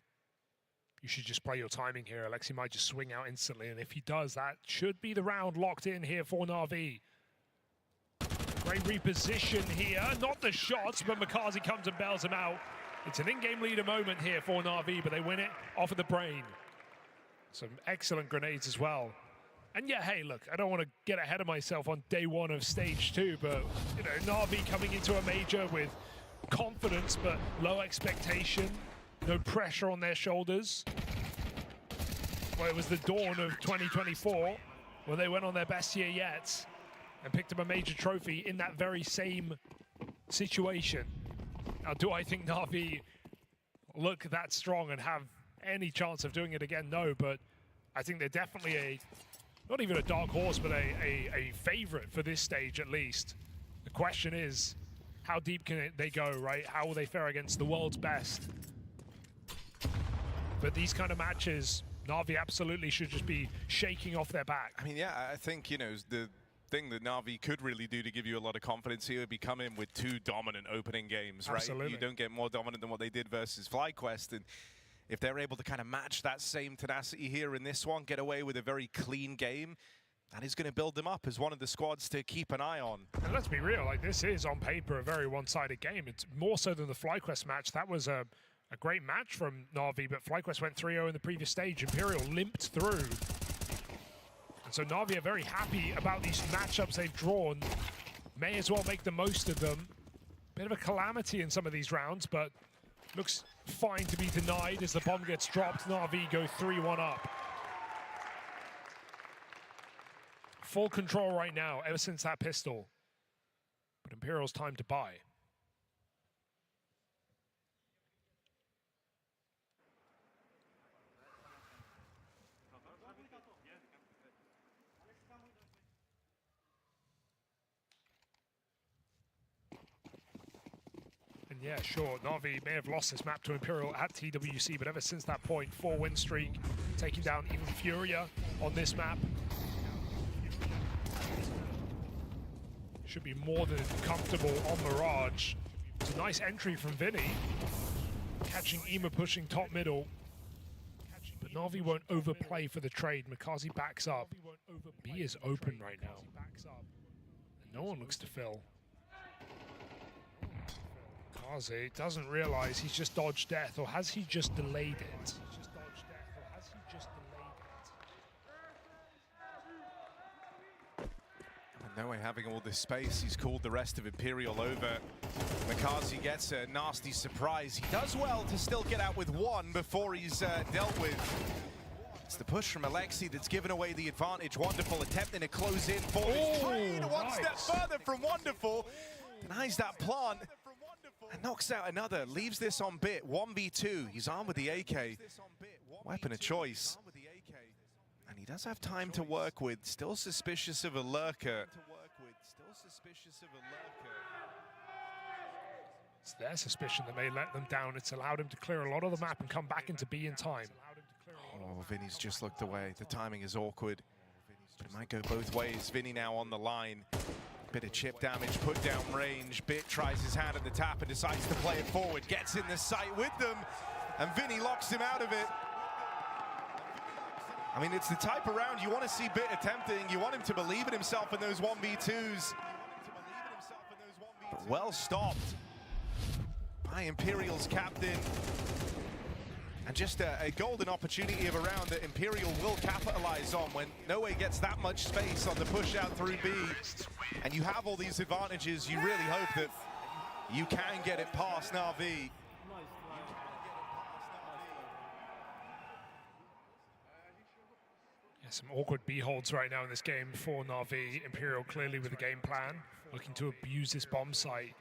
You should just play your timing here. Alexi might just swing out instantly, and if he does, that should be the round locked in here for Na'Vi. Great reposition here. Not the shots, but Makazi comes and bails him out. It's an in-game leader moment here for Na'Vi, but they win it off of the brain. Some excellent grenades as well. And yeah, hey, look, I don't want to get ahead of myself on day one of stage 2, but, you know, Na'Vi coming into a major with confidence, but low expectation. No pressure on their shoulders. Well, it was the dawn of 2024 when they went on their best year yet and picked up a major trophy in that very same situation. Now, do I think Na'Vi look that strong and have any chance of doing it again? No, but I think they're definitely not even a dark horse, but a favorite for this stage at least. The question is, how deep can they go, right? How will they fare against the world's best? But these kind of matches, Na'Vi absolutely should just be shaking off their back. I mean, yeah, I think, you know, the thing that Na'Vi could really do to give you a lot of confidence here would be come in with 2 dominant opening games, right? Absolutely. You don't get more dominant than what they did versus FlyQuest, and if they're able to kind of match that same tenacity here in this one, get away with a very clean game, that is going to build them up as one of the squads to keep an eye on. And let's be real, like this is on paper a very one-sided game. It's more so than the FlyQuest match. That was a great match from Na'Vi, but FlyQuest went 3-0 in the previous stage. Imperial limped through. And so Na'Vi are very happy about these matchups they've drawn. May as well make the most of them. Bit of a calamity in some of these rounds, but looks fine to be denied as the bomb gets dropped. Na'Vi go 3-1 up. Full control right now, ever since that pistol. But Imperial's time to buy. And yeah, sure, Na'Vi may have lost this map to Imperial at TWC, but ever since that point, 4-win streak, taking down even Furia on this map. Should be more than comfortable on Mirage. It's a nice entry from Vinny, catching Ema pushing top middle. But Na'Vi won't overplay for the trade. Makazi backs up. B is open right now. And no one looks to fill. Makazi doesn't realize he's just dodged death, or has he just delayed it? Noe having all this space, he's called the rest of Imperial over. Makazi gets a nasty surprise. He does well to still get out with 1 before he's dealt with. It's the push from Alexi that's given away the advantage. Wonderful attempting to close in for this trade. One step further from Wonderful. Denies that plant and knocks out another. Leaves this on bit. 1v2. He's armed with the AK. Weapon of choice. And he does have time to work with. Still suspicious of a lurker. It's their suspicion that may let them down. It's allowed him to clear a lot of the map and come back into B in time. Oh, Vinny's just looked away. The timing is awkward. But it might go both ways. Vinny now on the line. Bit of chip damage, put down range. Bit tries his hand at the tap and decides to play it forward. Gets in the sight with them. And Vinny locks him out of it. I mean, it's the type of round you want to see Bit attempting. You want him to believe in himself in those 1v2s. But well stopped by Imperial's captain. And just a golden opportunity of a round that Imperial will capitalize on when Noe gets that much space on the push out through B. And you have all these advantages, you really hope that you can get it past Na'Vi. Some awkward B holds right now in this game for Na'Vi. Imperial clearly with a game plan, looking to abuse this bomb site.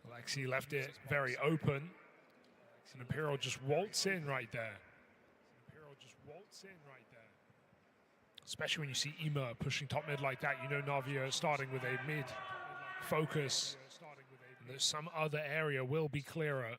Alexi left it very open. And Imperial just waltz in right there. Especially when you see Ema pushing top mid like that, you know Na'Vi are starting with a mid focus. And there's some other area will be clearer.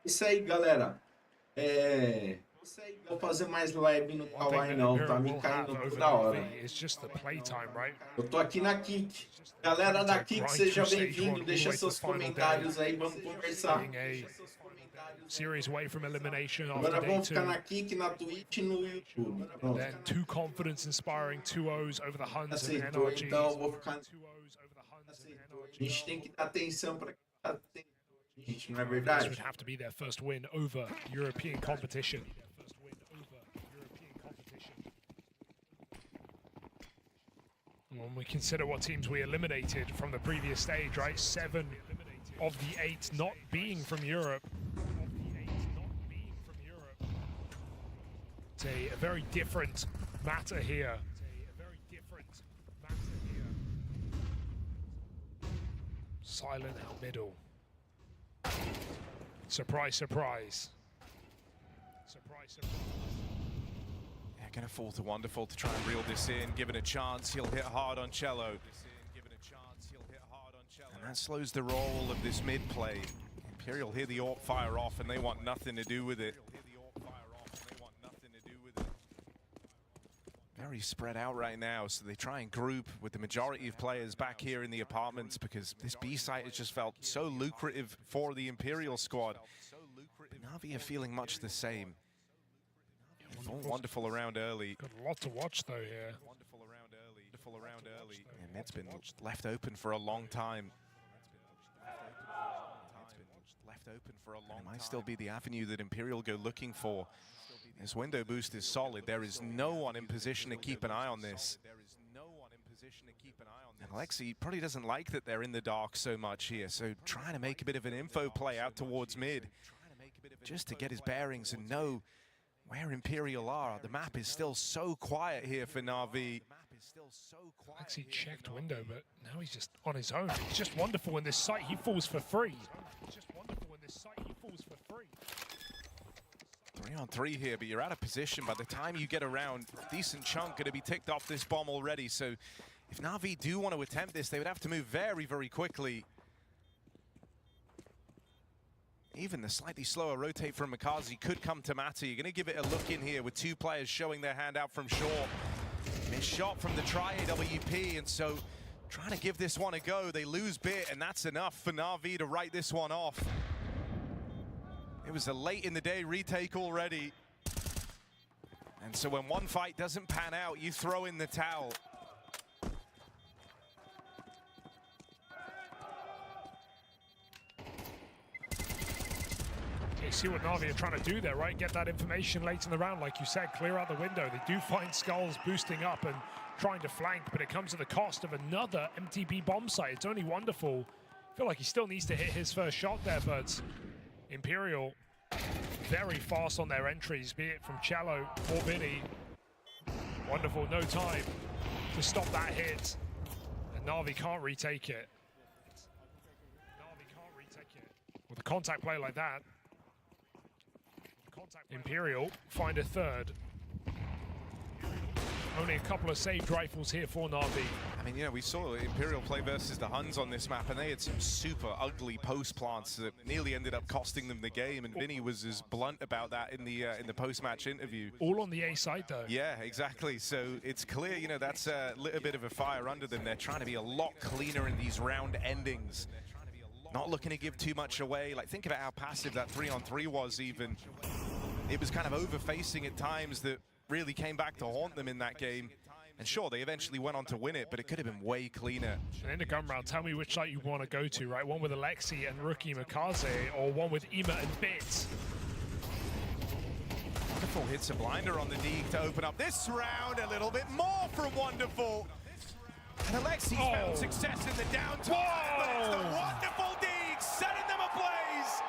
Isso aí, galera. Vou fazer mais live no Kawaii não, tá me caindo toda hora. Eu tô aqui na Kik. Galera da Kik, seja bem-vindo. Deixa seus comentários aí, vamos conversar. Agora vamos ficar na Kik, na Twitch e no YouTube. Then 2 confidence-inspiring 2-0s over the Huns and Aceitou, NRG. então vou ficar. A gente tem que dar atenção para gente, não é verdade? This would have to be their first win over European competition. When we consider what teams we eliminated from the previous stage, right? 7 of the 8 not being from Europe. It's a very different matter here. Silent out middle. Surprise, surprise. Surprise, surprise. Yeah, gonna fall to Wonderful to try and reel this in. Given a chance, he'll hit hard on Cello. And that slows the roll of this mid play. Imperial hear the AWP fire off and they want nothing to do with it. Very spread out right now, so they try and group with the majority of players back here in the apartments because this B site has just felt so lucrative for the Imperial squad. But Na'Vi are feeling much the same. Wonderful around early. Got a lot to watch though here. Wonderful around early. And mid's been left open for a long time. It might still be the avenue that Imperial go looking for. This window boost is solid. There is no one in position to keep an eye on this. And Alexi probably doesn't like that they're in the dark so much here, so trying to make a bit of an info play out towards mid, just to get his bearings and know where Imperial are. The map is still so quiet here for Na'Vi. Alexi checked window, but now he's just on his own. He's just wonderful in this site. He falls for free. He's just wonderful in this site. He falls for free. 3-on-3 here, but you're out of position. By the time you get around, a decent chunk going to be ticked off this bomb already. So if Na'Vi do want to attempt this, they would have to move very, very quickly. Even the slightly slower rotate from Makazi could come to Matty. You're going to give it a look in here with two players showing their hand out from short. Missed shot from the tri-AWP, and so trying to give this one a go. They lose bit, and that's enough for Na'Vi to write this one off. It was a late in the day retake already. And so when one fight doesn't pan out, you throw in the towel. You see what Na'Vi are trying to do there, right? Get that information late in the round, like you said, clear out the window. They do find Skulls boosting up and trying to flank, but it comes at the cost of another MTB bomb site. It's only Wonderful. I feel like he still needs to hit his first shot there, but Imperial very fast on their entries, be it from Cello or Vinny. Wonderful, no time to stop that hit. And Na'Vi can't retake it. With a contact play like that, Imperial find a third. Only a couple of saved rifles here for Na'Vi. I mean, you know, we saw Imperial play versus the Huns on this map, and they had some super ugly post plants that nearly ended up costing them the game. And Vinny was as blunt about that in the post-match interview. All on the A side, though. Yeah, exactly. So it's clear, you know, that's a little bit of a fire under them. They're trying to be a lot cleaner in these round endings. Not looking to give too much away. Like, think about how passive that 3-on-3 was even. It was kind of over-facing at times that really came back to haunt them in that game. And sure, they eventually went on to win it, but it could have been way cleaner. And in the gun round, tell me which site you want to go to, right? One with Alexi and rookie Makaze, or one with Ima and Bit. Wonderful hits a blinder on the Deke to open up this round. A little bit more from Wonderful. And Alexi's found success in the down time, but it's the Wonderful Deke setting them ablaze.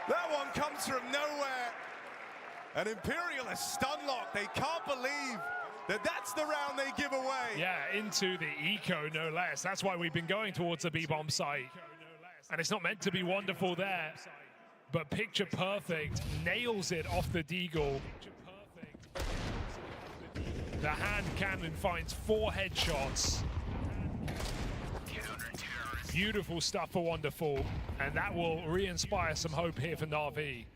That one comes from nowhere. And Imperial is stun locked. They can't believe that that's the round they give away. Yeah, into the eco, no less. That's why we've been going towards the B-bomb site. And it's not meant to be Wonderful there, but picture perfect, nails it off the Deagle. The hand cannon finds 4 headshots. Beautiful stuff for Wonderful, and that will re-inspire some hope here for Na'Vi.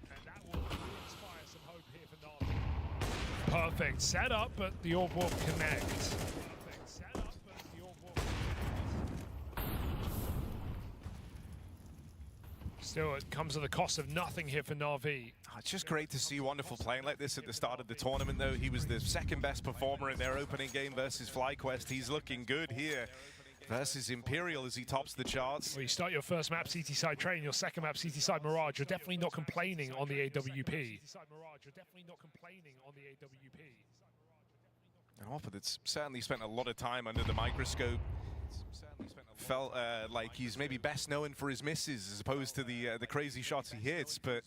Perfect setup, but the orb will connect. Still, it comes at the cost of nothing here for Na'Vi. It's just great to see Wonderful playing like this at the start of the tournament, though. He was the second best performer in their opening game versus FlyQuest. He's looking good here versus Imperial as he tops the charts. Well, you start your first map CT side Train, your second map CT side Mirage. You're definitely not complaining on the AWP. An offer that's certainly spent a lot of time under the microscope. Felt like he's maybe best known for his misses as opposed to the crazy shots he hits, but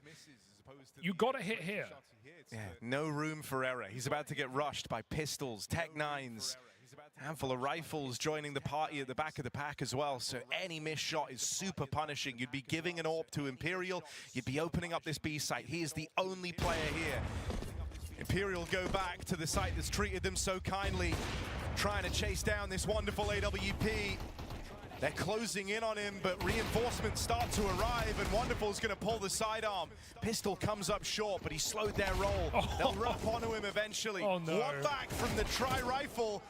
you got to hit here. Yeah, no room for error. He's about to get rushed by pistols, Tech-9s, handful of rifles joining the party at the back of the pack as well. So any missed shot is super punishing. You'd be giving an AWP to Imperial. You'd be opening up this B site. He is the only player here. Imperial go back to the site that's treated them so kindly, trying to chase down this wonderful AWP. They're closing in on him, but reinforcements start to arrive, and Wonderful's going to pull the sidearm. Pistol comes up short, but he slowed their roll. They'll wrap onto him eventually. Oh, no. One back from the tri-rifle.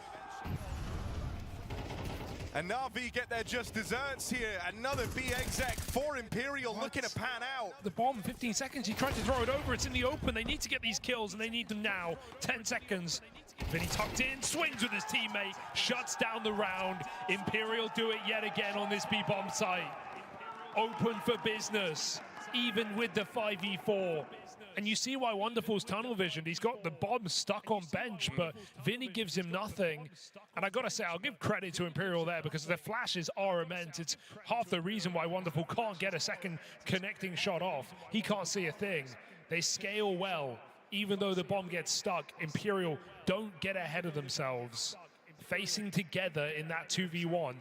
And Na'Vi get their just desserts here. Another B exec for Imperial looking to pan out. The bomb, 15 seconds. He tried to throw it over. It's in the open. They need to get these kills, and they need them now. 10 seconds. Vinny tucked in, swings with his teammate, shuts down the round. Imperial do it yet again on this B-bomb site. Open for business, even with the 5v4. And you see why Wonderful's tunnel vision. He's got the bomb stuck on bench, but Vinny gives him nothing. And I gotta say, I'll give credit to Imperial there because the flashes are immense. It's half the reason why Wonderful can't get a second connecting shot off. He can't see a thing. They scale well. Even though the bomb gets stuck, Imperial don't get ahead of themselves. Facing together in that 2v1.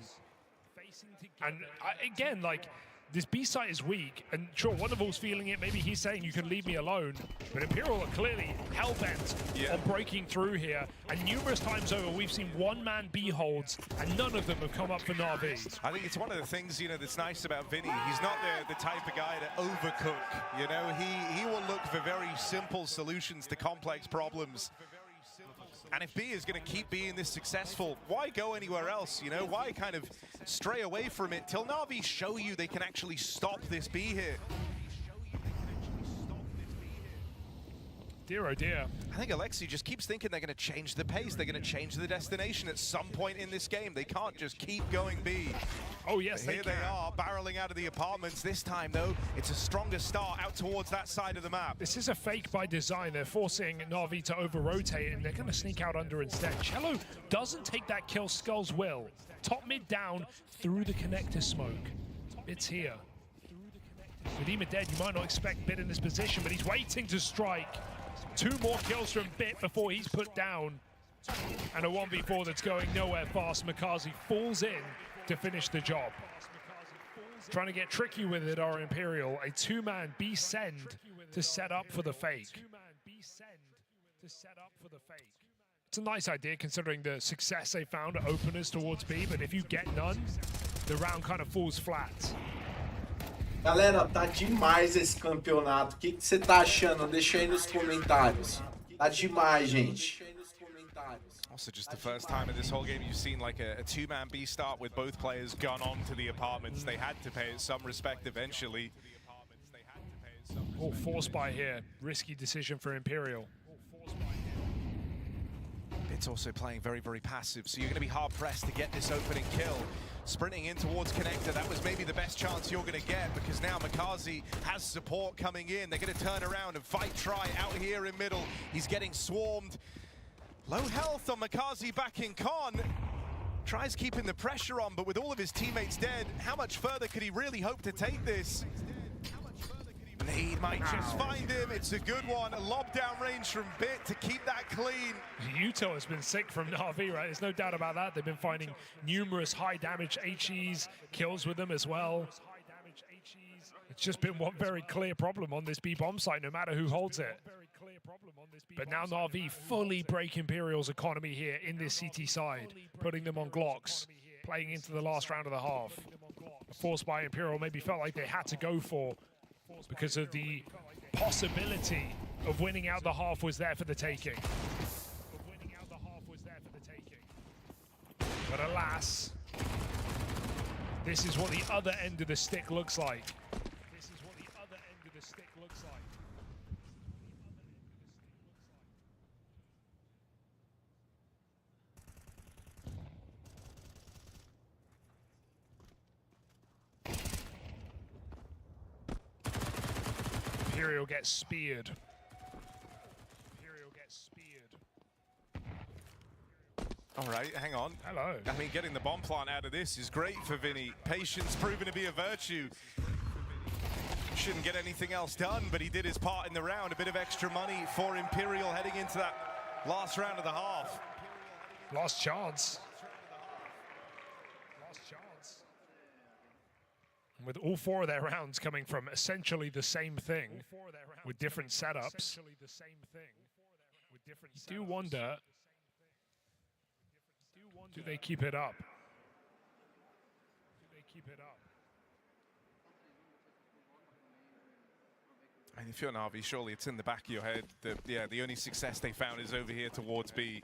And again, like, this B site is weak, and sure, Wonderful's feeling it. Maybe he's saying you can leave me alone, but Imperial are clearly hell-bent on breaking through here. And numerous times over, we've seen one-man B holds, and none of them have come up for Na'Vi. I think it's one of the things, you know, that's nice about Vinny. He's not the type of guy to overcook. You know, he will look for very simple solutions to complex problems. And if B is going to keep being this successful, why go anywhere else? You know, why kind of stray away from it till Na'Vi show you they can actually stop this B here? Dear, oh dear. I think Alexi just keeps thinking they're going to change the pace. They're going to change the destination at some point in this game. They can't just keep going B. Oh, yes, Here they are, barreling out of the apartments. This time, though, it's a stronger start out towards that side of the map. This is a fake by design. They're forcing Na'Vi to over-rotate, and they're going to sneak out under instead. Cello doesn't take that kill, Skulls will. Top mid down through the connector smoke. It's here. With Ema dead, you might not expect Bit in this position, but he's waiting to strike. 2 more kills from Bit before he's put down. And a 1v4 that's going nowhere fast. Makazi falls in to finish the job. Trying to get tricky with it are Imperial. A 2-man B send to set up for the fake. It's a nice idea considering the success they found at openers towards B, but if you get none, the round kind of falls flat. Galera, tá demais esse campeonato. O que você tá achando? Deixa aí nos comentários. Tá demais, gente. Also, just the first time in this whole game you've seen like a 2-man B start with both players gone on to the apartments. They had to pay it some respect eventually. Oh, force buy here. Risky decision for Imperial. It's also playing very, very passive, so you're going to be hard-pressed to get this opening kill. Sprinting in towards Connector, that was maybe the best chance you're going to get because now Makazi has support coming in. They're going to turn around and fight Try out here in middle. He's getting swarmed. Low health on Makazi back in con. Tries keeping the pressure on, but with all of his teammates dead, how much further could he really hope to take this? He might just find him. It's a good one. A lob down range from Bit to keep that clean. Uto has been sick from Na'Vi, right? There's no doubt about that. They've been finding numerous high damage HEs, kills with them as well. It's just been one very clear problem on this B-bomb site, no matter who holds it. But now Na'Vi fully break Imperial's economy here in this CT side, putting them on Glocks, playing into the last round of the half. Forced by Imperial maybe felt like they had to go for because of the possibility of winning out the half was there for the taking. But alas, this is what the other end of the stick looks like. Imperial gets speared. All right, hang on. Hello. I mean, getting the bomb plant out of this is great for Vinny. Patience proven to be a virtue. Shouldn't get anything else done, but he did his part in the round. A bit of extra money for Imperial heading into that last round of the half. Last chance. Last chance. And with all 4 of their rounds coming from essentially the same thing, with different setups, you do wonder, do they keep it up? Do they keep it up? And if you're Na'Vi, surely it's in the back of your head that, yeah, the only success they found is over here towards B.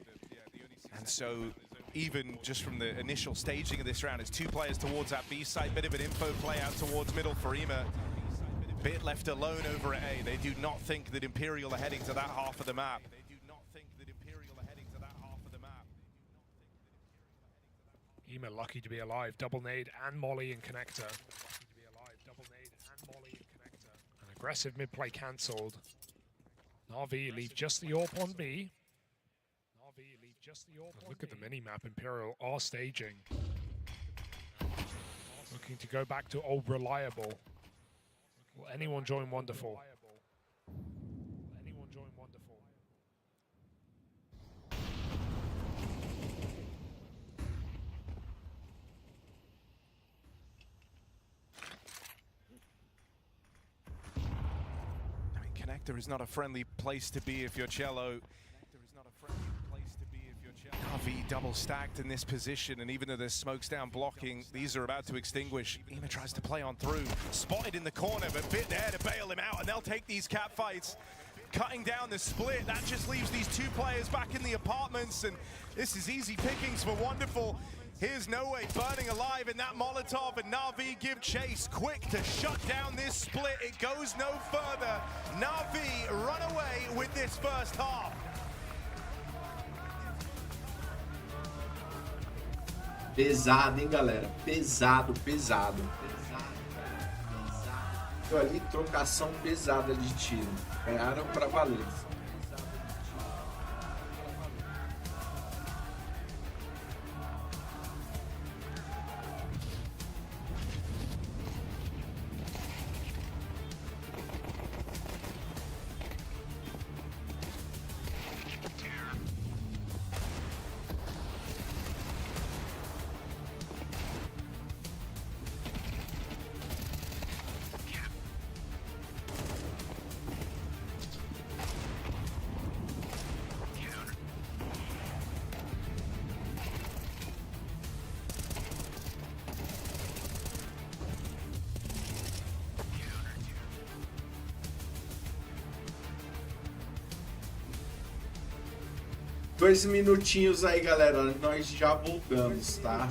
And so even just from the initial staging of this round, it's 2 players towards that B side, bit of an info play out towards middle for EMA. Bit left alone over at A. They do not think that Imperial are heading to that half of the map. EMA lucky to be alive. Double nade and molly and connector. An aggressive mid-play cancelled. Na'Vi leave just the AWP on B. Look at the mini-map. Imperial are staging. Looking to go back to old reliable. Will anyone join Wonderful? Connector is not a friendly place to be if you're Cello. Na'Vi double stacked in this position, and even though there's smokes down blocking, these are about to extinguish. EMA tries to play on through. Spotted in the corner, but bit there to bail him out, and they'll take these cap fights. Cutting down the split, that just leaves these 2 players back in the apartments, and this is easy pickings for Wonderful. Here's No Way burning alive in that Molotov, and Na'Vi give chase quick to shut down this split. It goes no further. Na'Vi run away with this first half. Pesado, hein, galera? Pesado, pesado. Então, ali, trocação pesada de tiro. Ganharam pra valer. Dois minutinhos aí, galera. Nós já voltamos, tá?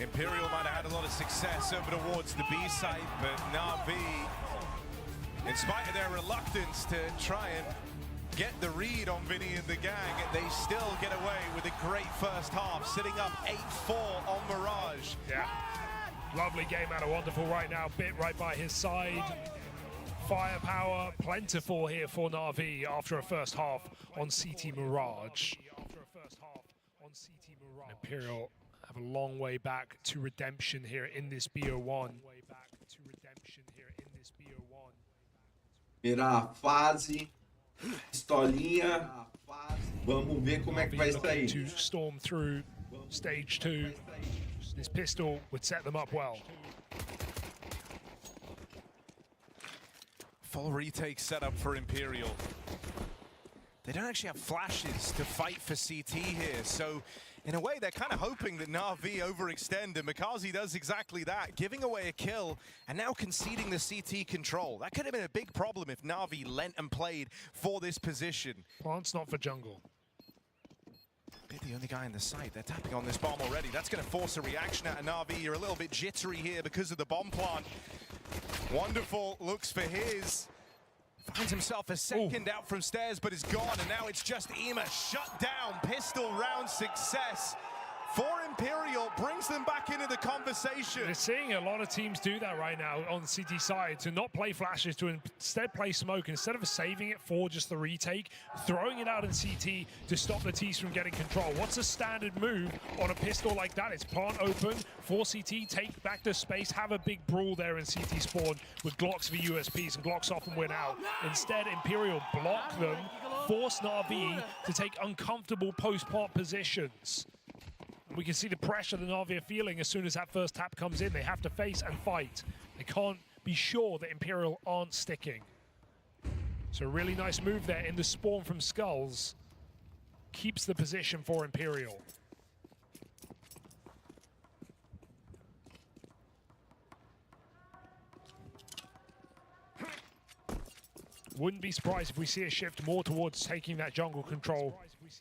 Imperial might have had a lot of success over towards the B side, but Na'Vi, in spite of their reluctance to try and get the read on Vinny and the gang, they still get away with a great first half, sitting up 8-4 on Mirage. Yeah, lovely game out of Wonderful right now, bit right by his side. Firepower plentiful here for Na'Vi after a first half on CT Mirage. Imperial have a long way back to redemption here in this BO1. Primeira fase, pistolinha. Vamos ver como é que vai sair. To storm through stage 2. This pistol would set them up well. Full retake setup for Imperial. They don't actually have flashes to fight for CT here, so in a way they're kind of hoping that Na'Vi overextend, and Mikaze does exactly that, giving away a kill and now conceding the CT control. That could have been a big problem if Na'Vi lent and played for this position. Plant's not for jungle. They're the only guy in the site. They're tapping on this bomb already. That's going to force a reaction out of Na'Vi. You're a little bit jittery here because of the bomb plant. Wonderful looks for his. Finds himself a second out from stairs, but is gone, and now it's just Ema shut down. Pistol round success for Imperial, brings them back into the conversation. We're seeing a lot of teams do that right now on the CT side, to not play flashes, to instead play smoke. Instead of saving it for just the retake, throwing it out in CT to stop the T's from getting control. What's a standard move on a pistol like that? It's plant open, for CT, take back the space, have a big brawl there in CT spawn with Glocks v USPs, and Glocks often win out. Instead, Imperial block them, force Na'Vi to take uncomfortable post-plant positions. We can see the pressure the Na'Vi are feeling as soon as that first tap comes in. They have to face and fight. They can't be sure that Imperial aren't sticking. So a really nice move there in the spawn from Skulls. Keeps the position for Imperial. Wouldn't be surprised if we see a shift more towards taking that jungle control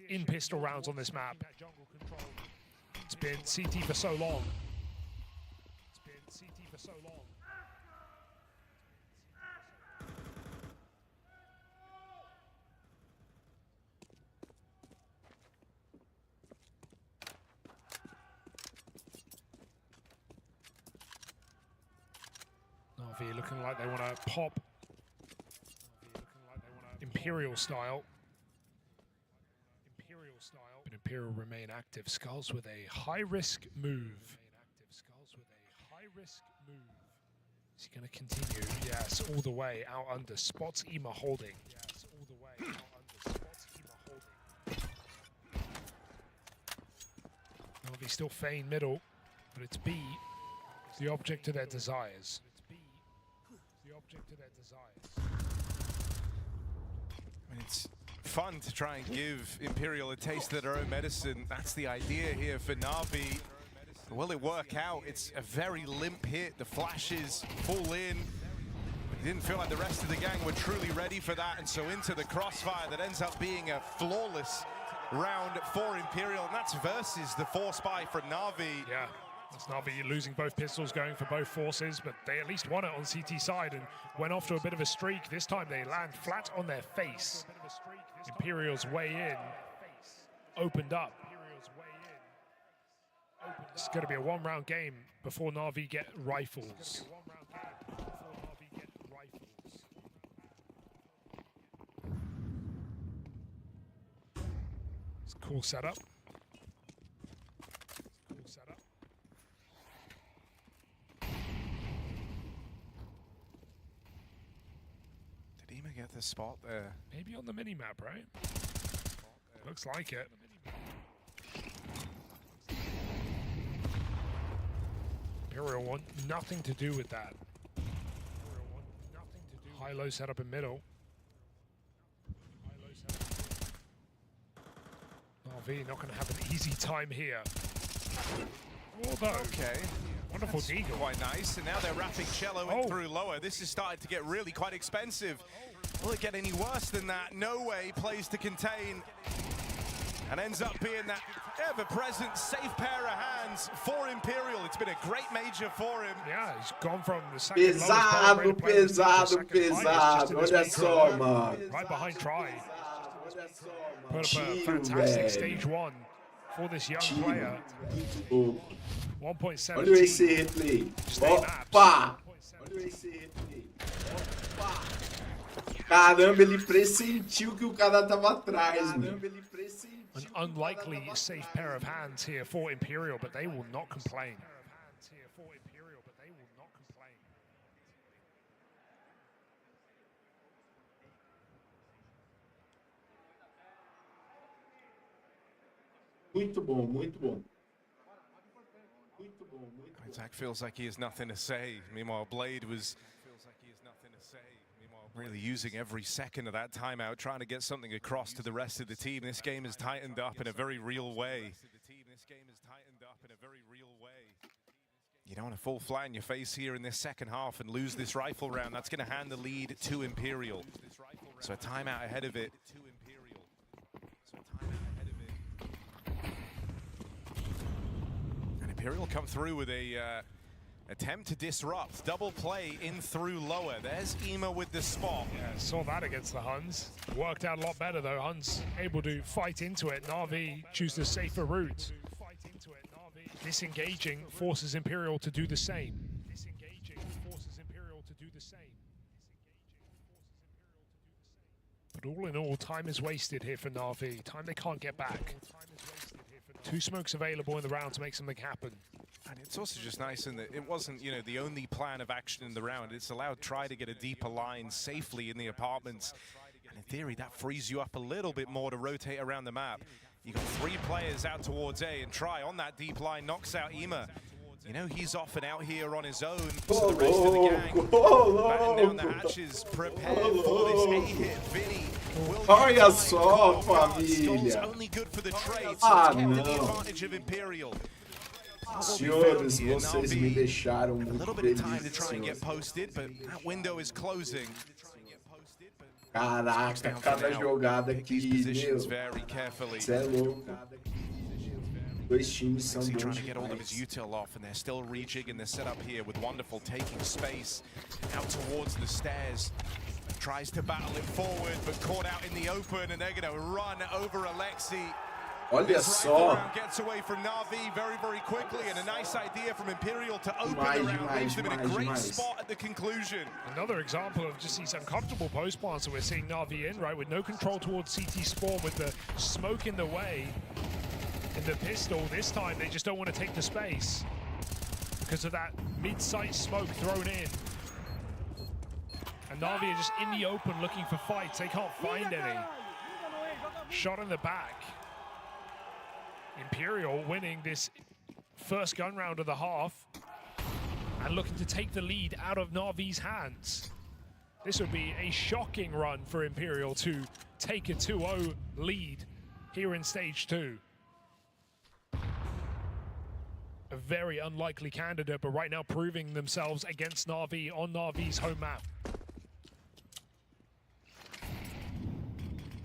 in pistol rounds on this map. It's been CT for so long. Na'Vi looking like they want to pop Imperial style. But Imperial remain active. Skulls with a high-risk move. Is he going to continue? Yes, all the way out under. Spots Ema holding. Na'Vi still feign middle, but it's B. It's the object of their desires. I mean, it's fun to try and give Imperial a taste of their own medicine. That's the idea here for Na'Vi. Will it work out? It's a very limp hit. The flashes fall in. It didn't feel like the rest of the gang were truly ready for that, and so into the crossfire that ends up being a flawless round for Imperial, and that's versus the force buy for Na'Vi. Yeah, it's Na'Vi losing both pistols, going for both forces, but they at least won it on CT side and went off to a bit of a streak. This time they land flat on their face. Imperial's way in opened up. It's going to be a one-round game before Na'Vi get rifles. It's a cool setup. Did Ema get the spot there? Maybe on the mini-map, right? Looks like it. Imperial want nothing to do with that. High-low setup in middle. Na'Vi not going to have an easy time here. Although, okay, wonderful deagle. Quite nice, and now they're wrapping Cello in through lower. This is starting to get really quite expensive. Will it get any worse than that? No way. Plays to contain, and ends up being that ever-present safe pair of hands for Imperial. It's been a great major for him. Yeah, he's gone from the second pesado, pesado. Olha só, mano. Right behind Try. Put up a fantastic stage one for this young player. 1.7. Olha esse replay. Opa! Olha esse replay. Opa! Caramba, ele pressentiu que o cara tava atrás, mano. Caramba, ele pressentiu. An unlikely safe pair of hands here for Imperial, but they will not complain. Muito bom, muito bom. Zach feels like he has nothing to say. Meanwhile, Blade was really using every second of that timeout, trying to get something across to the rest of the team. This game has tightened up in a very real way. You don't want to fall flat in your face here in this second half and lose this rifle round. That's going to hand the lead to Imperial. So a timeout ahead of it. And Imperial come through with a attempt to disrupt. Double play in through lower. There's Ema with the spot. Yeah, saw that against the Huns. Worked out a lot better though. Huns able to fight into it. Na'Vi choose the safer route. Disengaging forces Imperial to do the same. But all in all, time is wasted here for Na'Vi. Time they can't get back. 2 smokes available in the round to make something happen. And it's also just nice in that it wasn't, you know, the only plan of action in the round. It's allowed Try to get a deeper line safely in the apartments. And in theory, that frees you up a little bit more to rotate around the map. You got 3 players out towards A, and Try on that deep line knocks out Ema. You know, he's off and out here on his own. So the rest of the gang batten down the hatches, prepare for this A-hit. Vinny will Olha só, família. only good for the trade, so it's kept in the não. advantage of Imperial. Senhores, vocês me deixaram A muito little bit of time to feliz, try and senhores. get posted, but that window is closing. Caraca, cada jogada aqui, meu. Very carefully. Cê é louco. 2 times são He's bons trying to get all of his demais. util off, and they're still rejigging the setup here with Wonderful taking space out towards the stairs. Tries to battle it forward, but caught out in the open, and they're going to run over Alexi. Olha This rifle só. round gets away from Na'Vi very, very quickly, and a nice idea from Imperial to open the Demais, round, leaves them in a demais, great demais. spot at the conclusion. Another example of just these uncomfortable post plants that we're seeing Na'Vi in, right? With no control towards CT spawn, with the smoke in the way. In the pistol, this time they just don't want to take the space because of that mid-sight smoke thrown in. And Na'Vi are just in the open looking for fights. They can't find any. Shot in the back. Imperial winning this first gun round of the half and looking to take the lead out of Na'Vi's hands. This would be a shocking run for Imperial to take a 2-0 lead here in stage 2. A very unlikely candidate, but right now proving themselves against Na'Vi on Na'Vi's home map.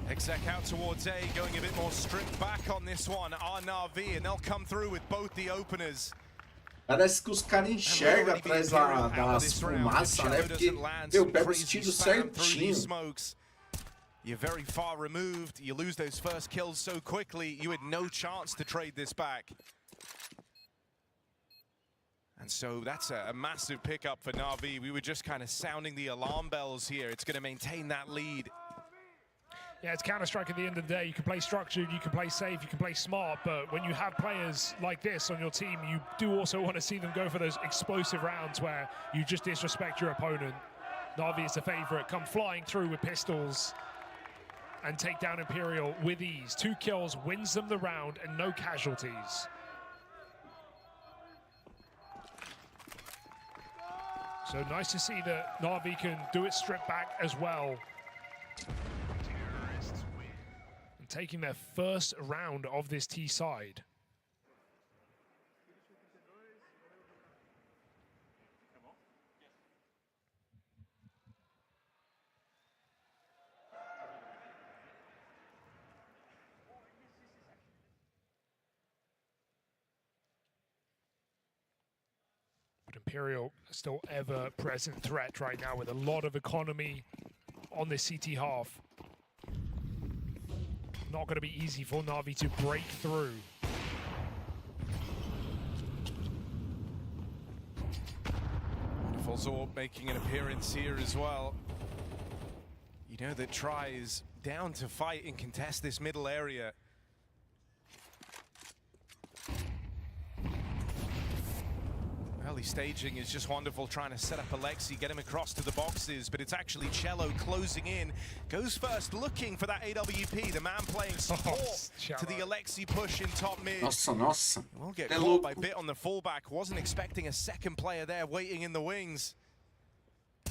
Exec out towards A, going a bit more stripped back on this one. Are Na'Vi, and they'll come through with both the openers. Parece que os caras enxergam atrás das fumaças, né? Porque, meu, pega os tiros certinho. You're very far removed. You lose those first kills so quickly, you had no chance to trade this back. And so that's a massive pickup for Na'Vi. We were just kind of sounding the alarm bells here. It's going to maintain that lead. Yeah, it's Counter-Strike at the end of the day. You can play structured, you can play safe, you can play smart, but when you have players like this on your team, you do also want to see them go for those explosive rounds where you just disrespect your opponent. Na'Vi is the favorite, come flying through with pistols and take down Imperial with ease. 2 kills, wins them the round, and no casualties. So nice to see that Na'Vi can do it stripped back as well. And taking their first round of this T side. Imperial still ever-present threat right now with a lot of economy on this CT half. Not going to be easy for Na'Vi to break through. Wonderful Zorb making an appearance here as well. You know that Try is down to fight and contest this middle area. early staging is just wonderful, trying to set up Alexi, get him across to the boxes, but it's actually Cello closing in. Goes first, looking for that AWP, the man playing support to the Alexi push in top mid. Nossa. Will get caught by Bit on the fullback. Wasn't expecting a second player there waiting in the wings.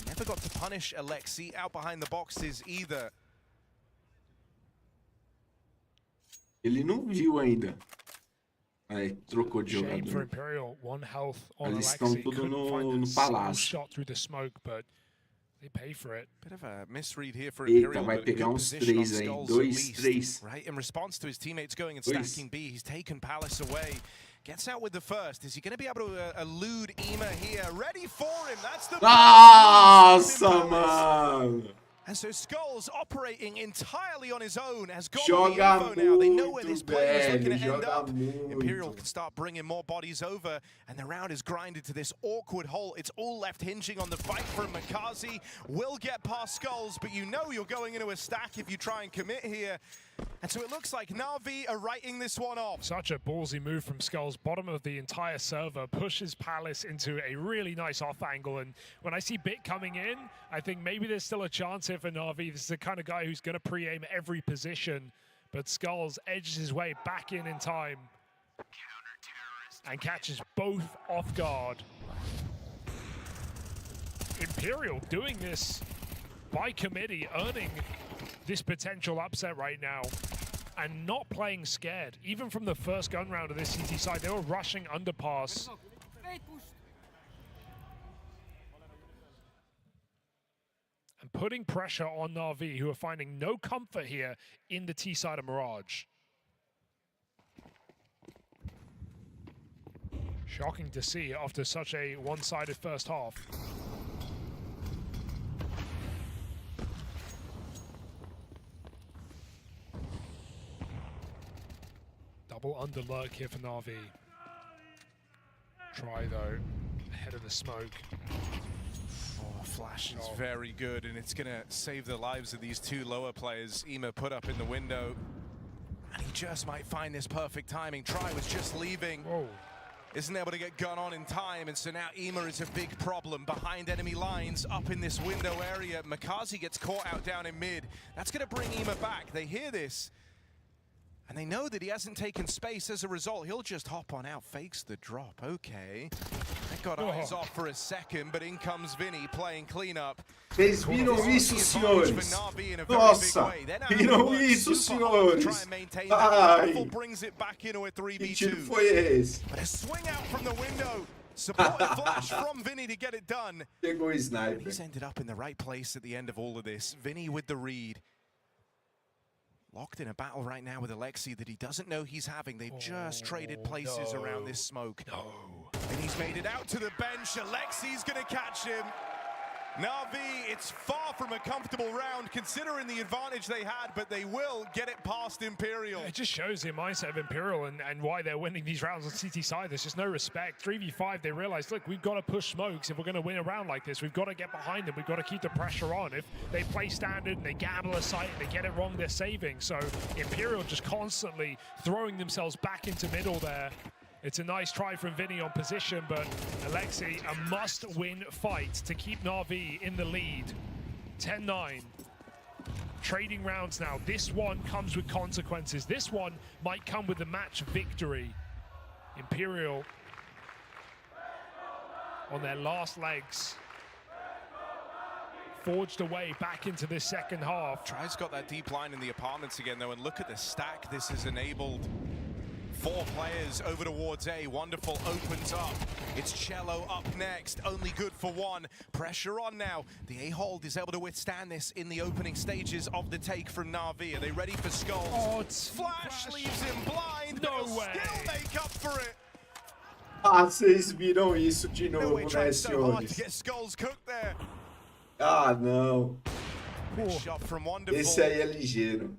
Never got to punish Alexi out behind the boxes either. Ele não viu ainda. Aí, trocou de Shame for jogador. Imperial, 1 health on Eles estão Alexi. tudo Couldn't find no a single palácio. shot through the smoke, but they pay for it. Bit of a misread here for Eita, Imperial, vai but a pegar good uns position on 3 aí. Skulls 2, at least. 3. Right, in response to his teammates going and 2. stacking B, he's taken Palace away. Gets out with the first. Is he going to be able to elude Ema here? Ready for him. That's the... Nossa, mano! And so Skulls, operating entirely on his own, has got Joga the info now. They know where this play is velho, looking to end joga up. muito. Imperial can start bringing more bodies over, and the round is grinded to this awkward hole. It's all left hinging on the fight from Makazi. Will get past Skulls, but you know you're going into a stack if you try and commit here. And so it looks like Na'Vi are writing this one off. Such a ballsy move from Skulls, bottom of the entire server, pushes Palace into a really nice off angle. And when I see Bit coming in, I think maybe there's still a chance here for Na'Vi. This is the kind of guy who's going to pre-aim every position. But Skulls edges his way back in time and catches both off guard. Imperial doing this by committee, earning this potential upset right now and not playing scared. Even from the first gun round of this CT side, they were rushing underpass. And putting pressure on Na'Vi, who are finding no comfort here in the T side of Mirage. Shocking to see after such a one-sided first half. Double under lurk here for Na'Vi. Try though, ahead of the smoke. Oh, flash is very good, and it's going to save the lives of these two lower players. Ema put up in the window, and he just might find this perfect timing. Try was just leaving. Whoa. Isn't able to get gun on in time, and so now Ema is a big problem behind enemy lines up in this window area. Makazi gets caught out down in mid. That's going to bring Ema back. They hear this, and they know that he hasn't taken space. As a result, he'll just hop on out, fakes the drop. Okay. That got eyes off for a second, but in comes Vinny playing cleanup. Vocês viram isso, senhores? Nossa! Viram isso, senhores? Ai! Brings it back into a 3v2. Que tiro foi esse? But a swing out from the window. Supported flash from Vinny to get it done. Pegou o sniper. He's ended up in the right place at the end of all of this. Vinny with the read. Locked in a battle right now with Alexi that he doesn't know he's having. They've just traded places around this smoke. And he's made it out to the bench. Alexi's going to catch him. Na'Vi, it's far from a comfortable round considering the advantage they had, but they will get it past Imperial. It just shows the mindset of Imperial and why they're winning these rounds on CT side. There's just no respect. 3v5, they realize, look, we've got to push smokes if we're going to win a round like this. We've got to get behind them. We've got to keep the pressure on. If they play standard and they gamble a site and they get it wrong, they're saving. So Imperial just constantly throwing themselves back into middle there. It's a nice try from Vinny on position, but Alexi, a must-win fight to keep Na'Vi in the lead. 10-9. Trading rounds now. This one comes with consequences. This one might come with the match victory. Imperial on their last legs. Forged away back into this second half. Try's got that deep line in the apartments again, though, and look at the stack this has enabled. 4 players over towards A. Wonderful opens up. It's Cello up next. Only good for 1. Pressure on now. The A-hold is able to withstand this in the opening stages of the take from Na'Vi. Are they ready for Skulls? Oh, it's Flash leaves him blind. No way. Still make up for it. Ah, vocês viram isso de No novo, way, né, tried so hard to senhores? get Skulls cooked there. Ah, não. Shot from Wonderful. Esse aí é ligeiro.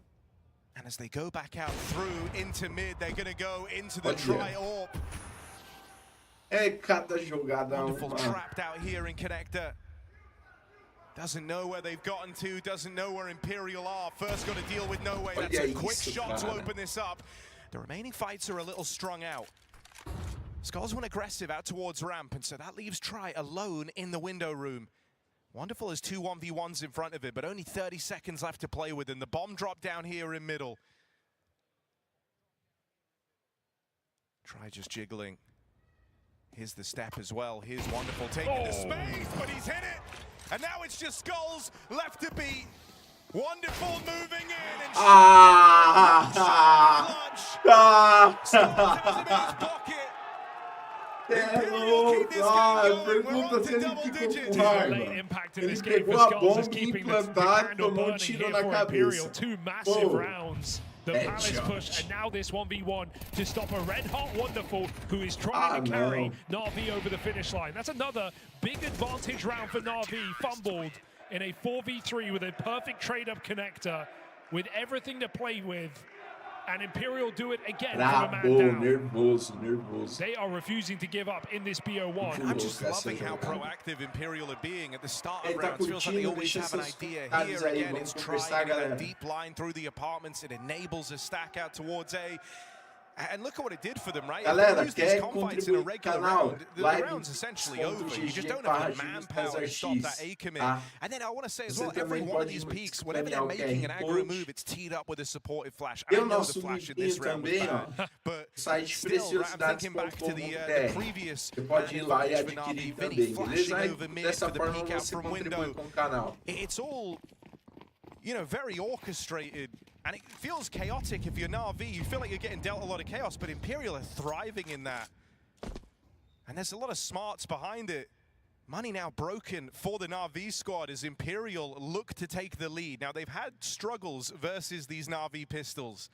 And as they go back out through into mid, they're going to go into the tri-orb. É cada jogada Wonderful uma. trapped out here in connector. Doesn't know where they've gotten to, doesn't know where Imperial are. First got to deal with No Way. That's a quick shot to open this up. The remaining fights are a little strung out. Skulls went aggressive out towards ramp, and so that leaves Try alone in the window room. Wonderful has 2 1v1s in front of it, but only 30 seconds left to play with, and the bomb drop down here in middle. Try just jiggling. Here's the step as well. Here's Wonderful taking the space, but he's hit it. And now it's just Skulls left to beat. Wonderful moving in and Skulls has him in his pocket. Pergunta se ele ficou com raiva. Ele pegou a bomba implantada e tomou um tiro na cabeça. Two massive rounds. The Palace push, and now this 1v1 to stop a red-hot Wonderful who is trying to carry Na'Vi over the finish line. That's another big advantage round for Na'Vi, fumbled in a 4v3 with a perfect trade-up connector, with everything to play with, and Imperial do it again from a man down. Nervoso. They are refusing to give up in this BO1. I'm just loving how proactive Imperial are being at the start of rounds. It feels like they always have an idea. Here again, it's trying that deep line through the apartments. It enables a stack out towards A. And look at what it did for them, right? Galera, If they use these quer confights in a contribuir regular com o canal? round, the round's essentially over. You just don't have the manpower to stop that A commit. And then I want to say as well, every one of these peaks, whenever they're making an aggro move, it's teed up with a supportive flash. I know the flash in this round was bad, but still, I'm thinking back to the previous Você pode ir lá e advantage for adquirir Na'Vi, também, flashing beleza? over mid Dessa for the forma peek out você from contribui window. com o canal. It's all, you know, very orchestrated, and it feels chaotic if you're Na'Vi. You feel like you're getting dealt a lot of chaos, but Imperial are thriving in that. And there's a lot of smarts behind it. Money now broken for the Na'Vi squad as Imperial look to take the lead. Now, they've had struggles versus these Na'Vi pistols.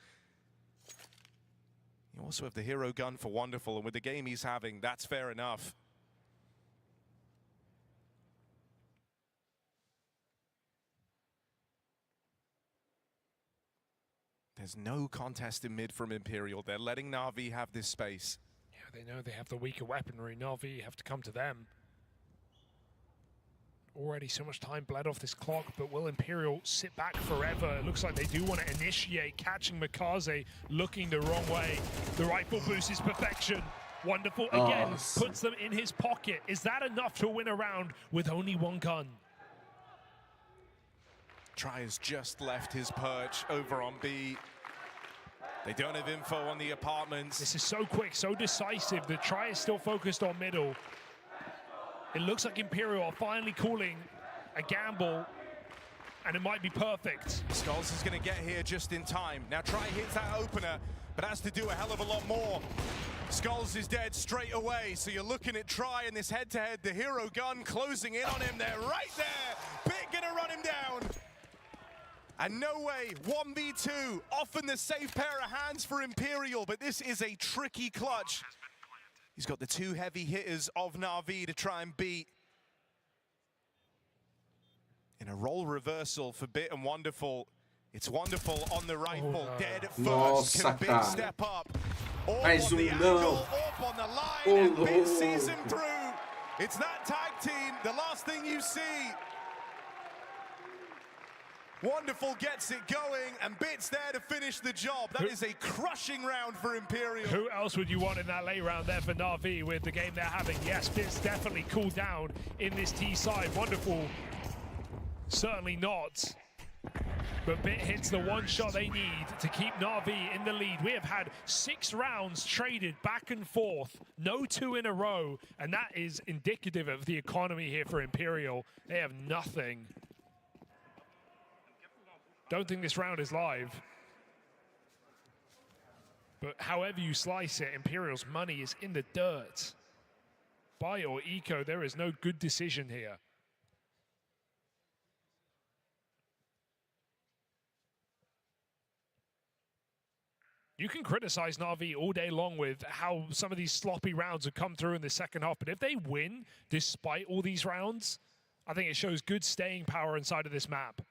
You also have the hero gun for Wonderful, and with the game he's having, that's fair enough. There's no contest in mid from Imperial. They're letting Na'Vi have this space. Yeah, they know they have the weaker weaponry. Na'Vi have to come to them. Already so much time bled off this clock, but will Imperial sit back forever? It looks like they do want to initiate, catching Mikaze looking the wrong way. The rifle boost is perfection. Wonderful again, puts them in his pocket. Is that enough to win a round with only one gun? Try has just left his perch over on B. They don't have info on the apartments. This is so quick, so decisive. The Try is still focused on middle. It looks like Imperial are finally calling a gamble, and it might be perfect. Skulls is going to get here just in time. Now Try hits that opener, but has to do a hell of a lot more. Skulls is dead straight away, so you're looking at Try in this head-to-head. The hero gun closing in on him. They're right there. Bit gonna run him down. And no way, 1v2, often the safe pair of hands for Imperial, but this is a tricky clutch. He's got the two heavy hitters of Na'Vi to try and beat. In a role reversal for Bit and Wonderful. It's Wonderful on the rifle, dead at first. Can Bit step up? Mais on the angle, up on the line, and Bit sees him through. It's that tag team, the last thing you see. Wonderful gets it going, and Bit's there to finish the job. That is a crushing round for Imperial. Who else would you want in that late round there for Na'Vi with the game they're having? Yes, Bit's definitely cooled down in this T side. Wonderful, certainly not. But Bit hits the one shot they need to keep Na'Vi in the lead. We have had 6 rounds traded back and forth, no 2 in a row, and that is indicative of the economy here for Imperial. They have nothing. Don't think this round is live. But however you slice it, Imperial's money is in the dirt. Buy or eco, there is no good decision here. You can criticize Na'Vi all day long with how some of these sloppy rounds have come through in the second half, but if they win despite all these rounds, I think it shows good staying power inside of this map.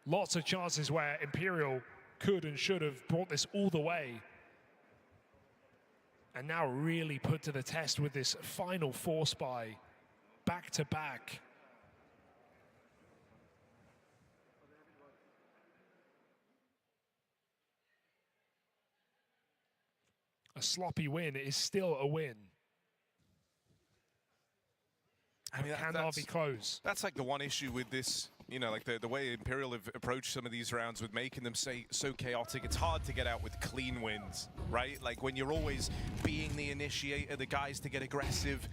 Lots of chances where Imperial could and should have brought this all the way. And now really put to the test with this final force buy, back to back. A sloppy win is still a win. I mean, can Na'Vi close? That's like the one issue with this, you know, like the way Imperial have approached some of these rounds with making them so chaotic. It's hard to get out with clean wins, right? Like when you're always being the initiator, the guys to get aggressive,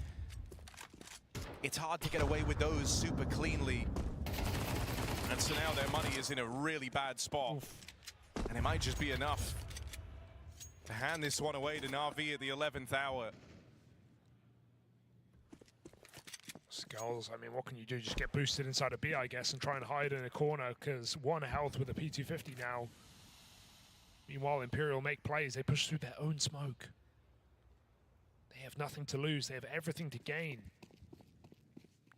it's hard to get away with those super cleanly. And so now their money is in a really bad spot. Oof. And it might just be enough to hand this one away to Na'Vi at the 11th hour. Skulls, I mean, what can you do? Just get boosted inside a B, I guess, and try and hide in a corner, because 1 health with a P250 now. Meanwhile, Imperial make plays. They push through their own smoke. They have nothing to lose. They have everything to gain.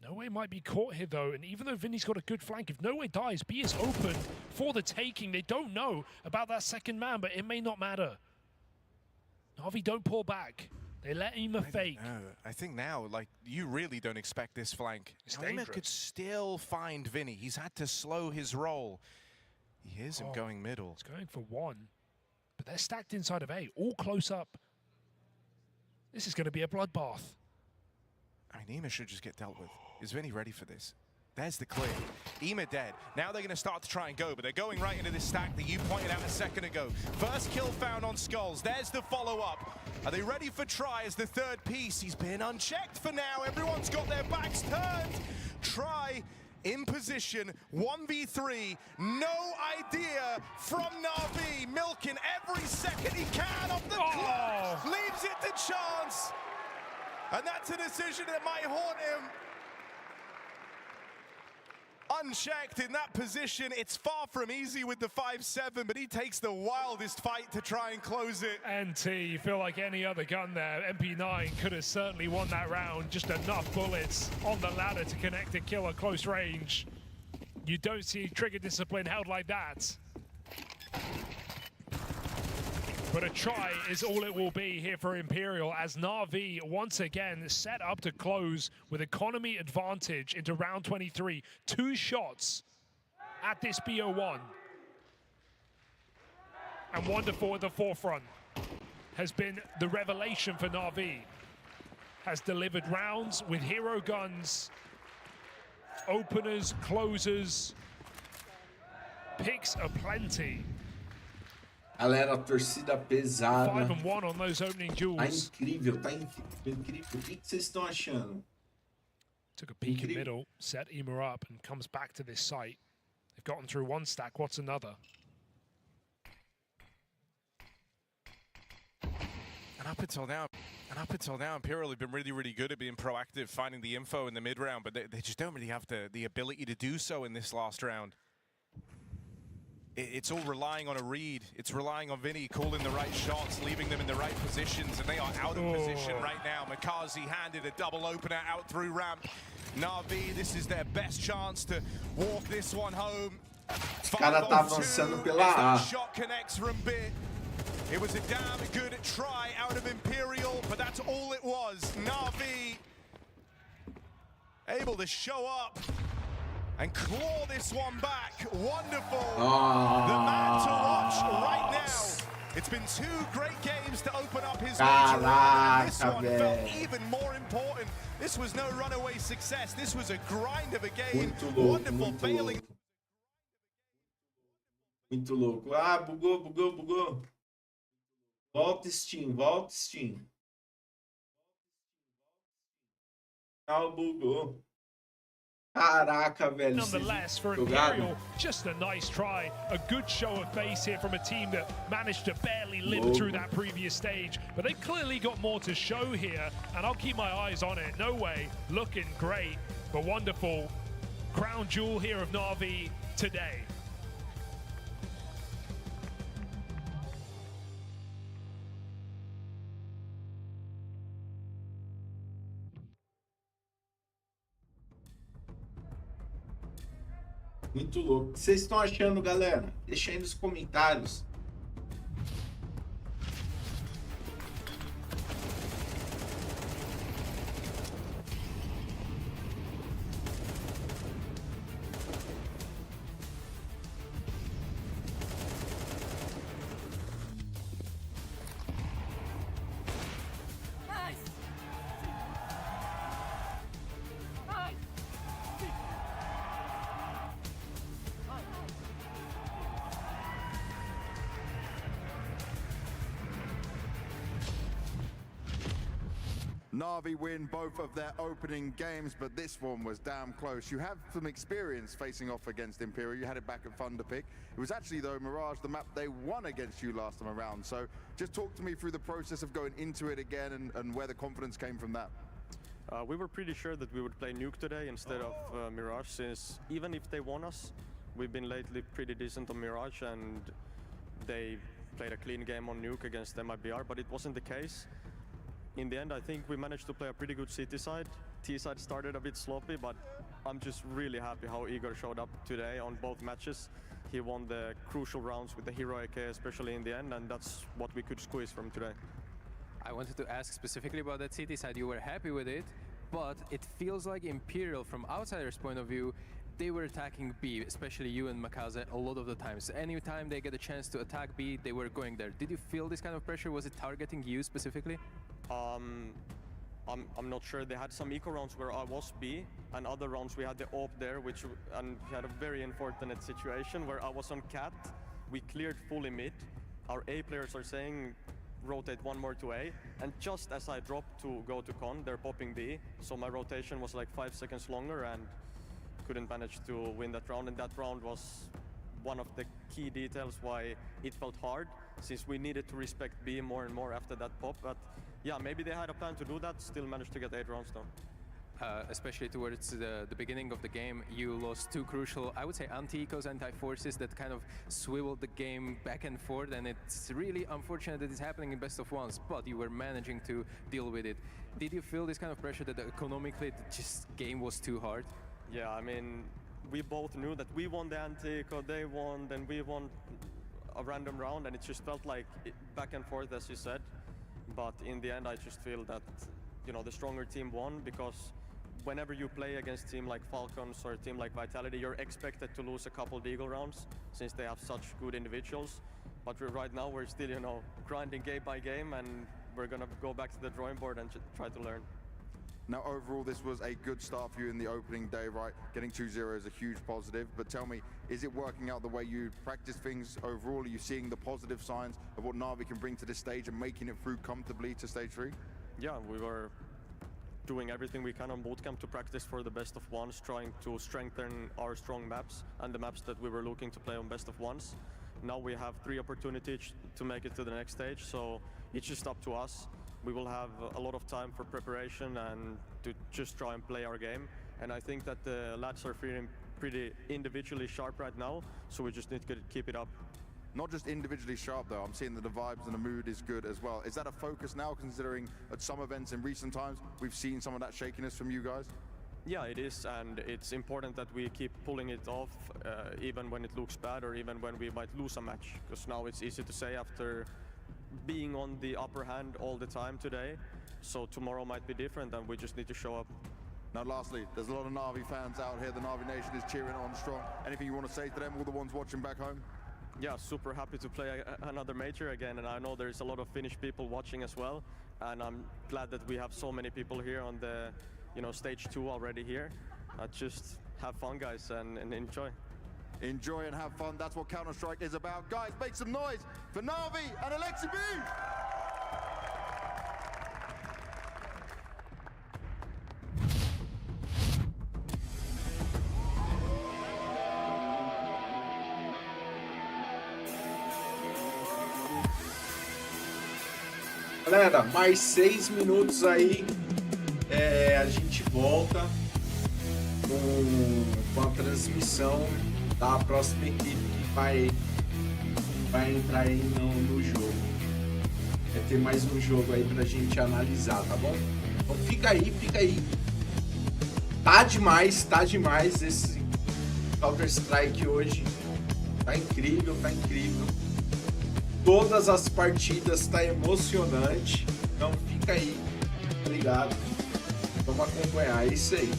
No Way might be caught here, though, and even though Vinny's got a good flank, if No Way dies, B is open for the taking. They don't know about that second man, but it may not matter. Na'Vi don't pull back. They let Ima fake. I think now, like, you really don't expect this flank. Ima could still find Vinny. He's had to slow his roll. He hears him going middle. He's going for 1, but they're stacked inside of A, all close up. This is going to be a bloodbath. I mean, Ima should just get dealt with. Is Vinny ready for this? There's the clear. Ima dead. Now they're going to start to try and go, but they're going right into this stack that you pointed out a second ago. First kill found on Skulls. There's the follow-up. Are they ready for Try as the third piece? He's been unchecked for now. Everyone's got their backs turned. Try in position, 1v3. No idea from Na'Vi. Milking every second he can off the clock. Leaves it to chance. And that's a decision that might haunt him. Unchecked in that position, it's far from easy with the 5-7, but he takes the wildest fight to try and close it. NT, you feel like any other gun there. MP9 could have certainly won that round. Just enough bullets on the ladder to connect a kill at close range. You don't see trigger discipline held like that. But a try is all it will be here for Imperial, as Na'Vi once again set up to close with economy advantage into round 23. 2 shots at this BO1. And Wonderful at the forefront has been the revelation for Na'Vi. Has delivered rounds with hero guns, openers, closers, picks aplenty. Galera, a torcida pesada. 5-1 on those opening duels. Tá incrível, tá incrível. O que vocês estão achando? Took a peek in middle, set Ima up, and comes back to this site. They've gotten through 1 stack, what's another? And up until now, Imperial have been really, really good at being proactive, finding the info in the mid round, but they just don't really have the ability to do so in this last round. It's all relying on a read. It's relying on Vinny calling the right shots, leaving them in the right positions, and they are out of position right now. Makazi handed a double opener out through ramp. Na'Vi, this is their best chance to walk this one home. Os caras tá avançando pela A. Shot connects from bit. It was a damn good try out of Imperial, but that's all it was. Na'Vi able to show up and claw this one back. Wonderful. The man to watch right now. It's been 2 great games to open up his major round, and this one felt even more important. This was no runaway success. This was a grind of a game. Wonderful bailing. Muito louco. Ah, bugou. Volta Steam. Ah, bugou. Caraca, velho. Nonetheless, for Imperial, just a nice try. A good show of face here from a team that managed to barely limp through that previous stage. But they've clearly got more to show here, and I'll keep my eyes on it. No Way, looking great, but Wonderful. Crown jewel here of Na'Vi today. Muito louco. O que vocês estão achando, galera? Deixa aí nos comentários. Na'Vi win both of their opening games, but this one was damn close. You have some experience facing off against Imperial. You had it back at Thunderpick. It was actually, though, Mirage, the map they won against you last time around. So just talk to me through the process of going into it again and where the confidence came from that. We were pretty sure that we would play Nuke today instead of Mirage, since even if they won us, we've been lately pretty decent on Mirage, and they played a clean game on Nuke against MIBR, but it wasn't the case. In the end, I think we managed to play a pretty good CT side. T side started a bit sloppy, but I'm just really happy how Igor showed up today on both matches. He won the crucial rounds with the hero AK, especially in the end, and that's what we could squeeze from today. I wanted to ask specifically about that CT side. You were happy with it, but it feels like Imperial, from outsider's point of view, they were attacking B, especially you and Makaze, a lot of the times. Anytime they get a chance to attack B, they were going there. Did you feel this kind of pressure? Was it targeting you specifically? I'm not sure. They had some eco rounds where I was B, and other rounds we had the AWP there, and we had a very unfortunate situation where I was on Cat. We cleared fully mid. Our A players are saying rotate one more to A, and just as I dropped to go to con, they're popping B, so my rotation was like 5 seconds longer and couldn't manage to win that round. And that round was one of the key details why it felt hard, since we needed to respect B more and more after that pop. But yeah, maybe they had a plan to do that, still managed to get 8 rounds though. Especially towards the beginning of the game, you lost 2 crucial, I would say, anti-ecos, anti-forces that kind of swiveled the game back and forth, and it's really unfortunate that it's happening in best of ones, but you were managing to deal with it. Did you feel this kind of pressure that economically the game was too hard? Yeah, I mean, we both knew that we won the anti-eco, they won, then we won a random round, and it just felt like back and forth, as you said. But in the end, I just feel that, you know, the stronger team won, because whenever you play against a team like Falcons or a team like Vitality, you're expected to lose a couple Deagle rounds since they have such good individuals. But right now we're still, you know, grinding game by game, and we're gonna go back to the drawing board and try to learn. Now, overall, this was a good start for you in the opening day, right? Getting 2-0 is a huge positive, but tell me, is it working out the way you practice things overall? Are you seeing the positive signs of what Na'Vi can bring to this stage and making it through comfortably to stage 3? Yeah, we were doing everything we can on bootcamp to practice for the best of ones, trying to strengthen our strong maps and the maps that we were looking to play on best of ones. Now we have 3 opportunities to make it to the next stage, so it's just up to us. We will have a lot of time for preparation and to just try and play our game. And I think that the lads are feeling pretty individually sharp right now, so we just need to keep it up. Not just individually sharp though, I'm seeing that the vibes and the mood is good as well. Is that a focus now, considering at some events in recent times, we've seen some of that shakiness from you guys? Yeah, it is, and it's important that we keep pulling it off, even when it looks bad or even when we might lose a match. Because now it's easy to say after being on the upper hand all the time today, so tomorrow might be different and we just need to show up. Now lastly, there's a lot of Na'Vi fans out here. The Na'Vi Nation is cheering on strong. Anything you want to say to them, all the ones watching back home? Yeah, super happy to play another major again, and I know there's a lot of Finnish people watching as well, and I'm glad that we have so many people here on the, you know, stage 2 already here. Just have fun, guys, and enjoy. Enjoy and have fun. That's what Counter-Strike is about. Guys, make some noise for Na'Vi and Alexi B! Galera, mais 6 minutos aí, a gente volta com a transmissão da próxima equipe que vai entrar aí no jogo. Vai ter mais um jogo aí pra gente analisar, tá bom? Então fica aí. Tá demais esse Counter-Strike hoje. Tá incrível. Todas as partidas tá emocionante. Então fica aí, tá ligado? Vamos acompanhar, é isso aí.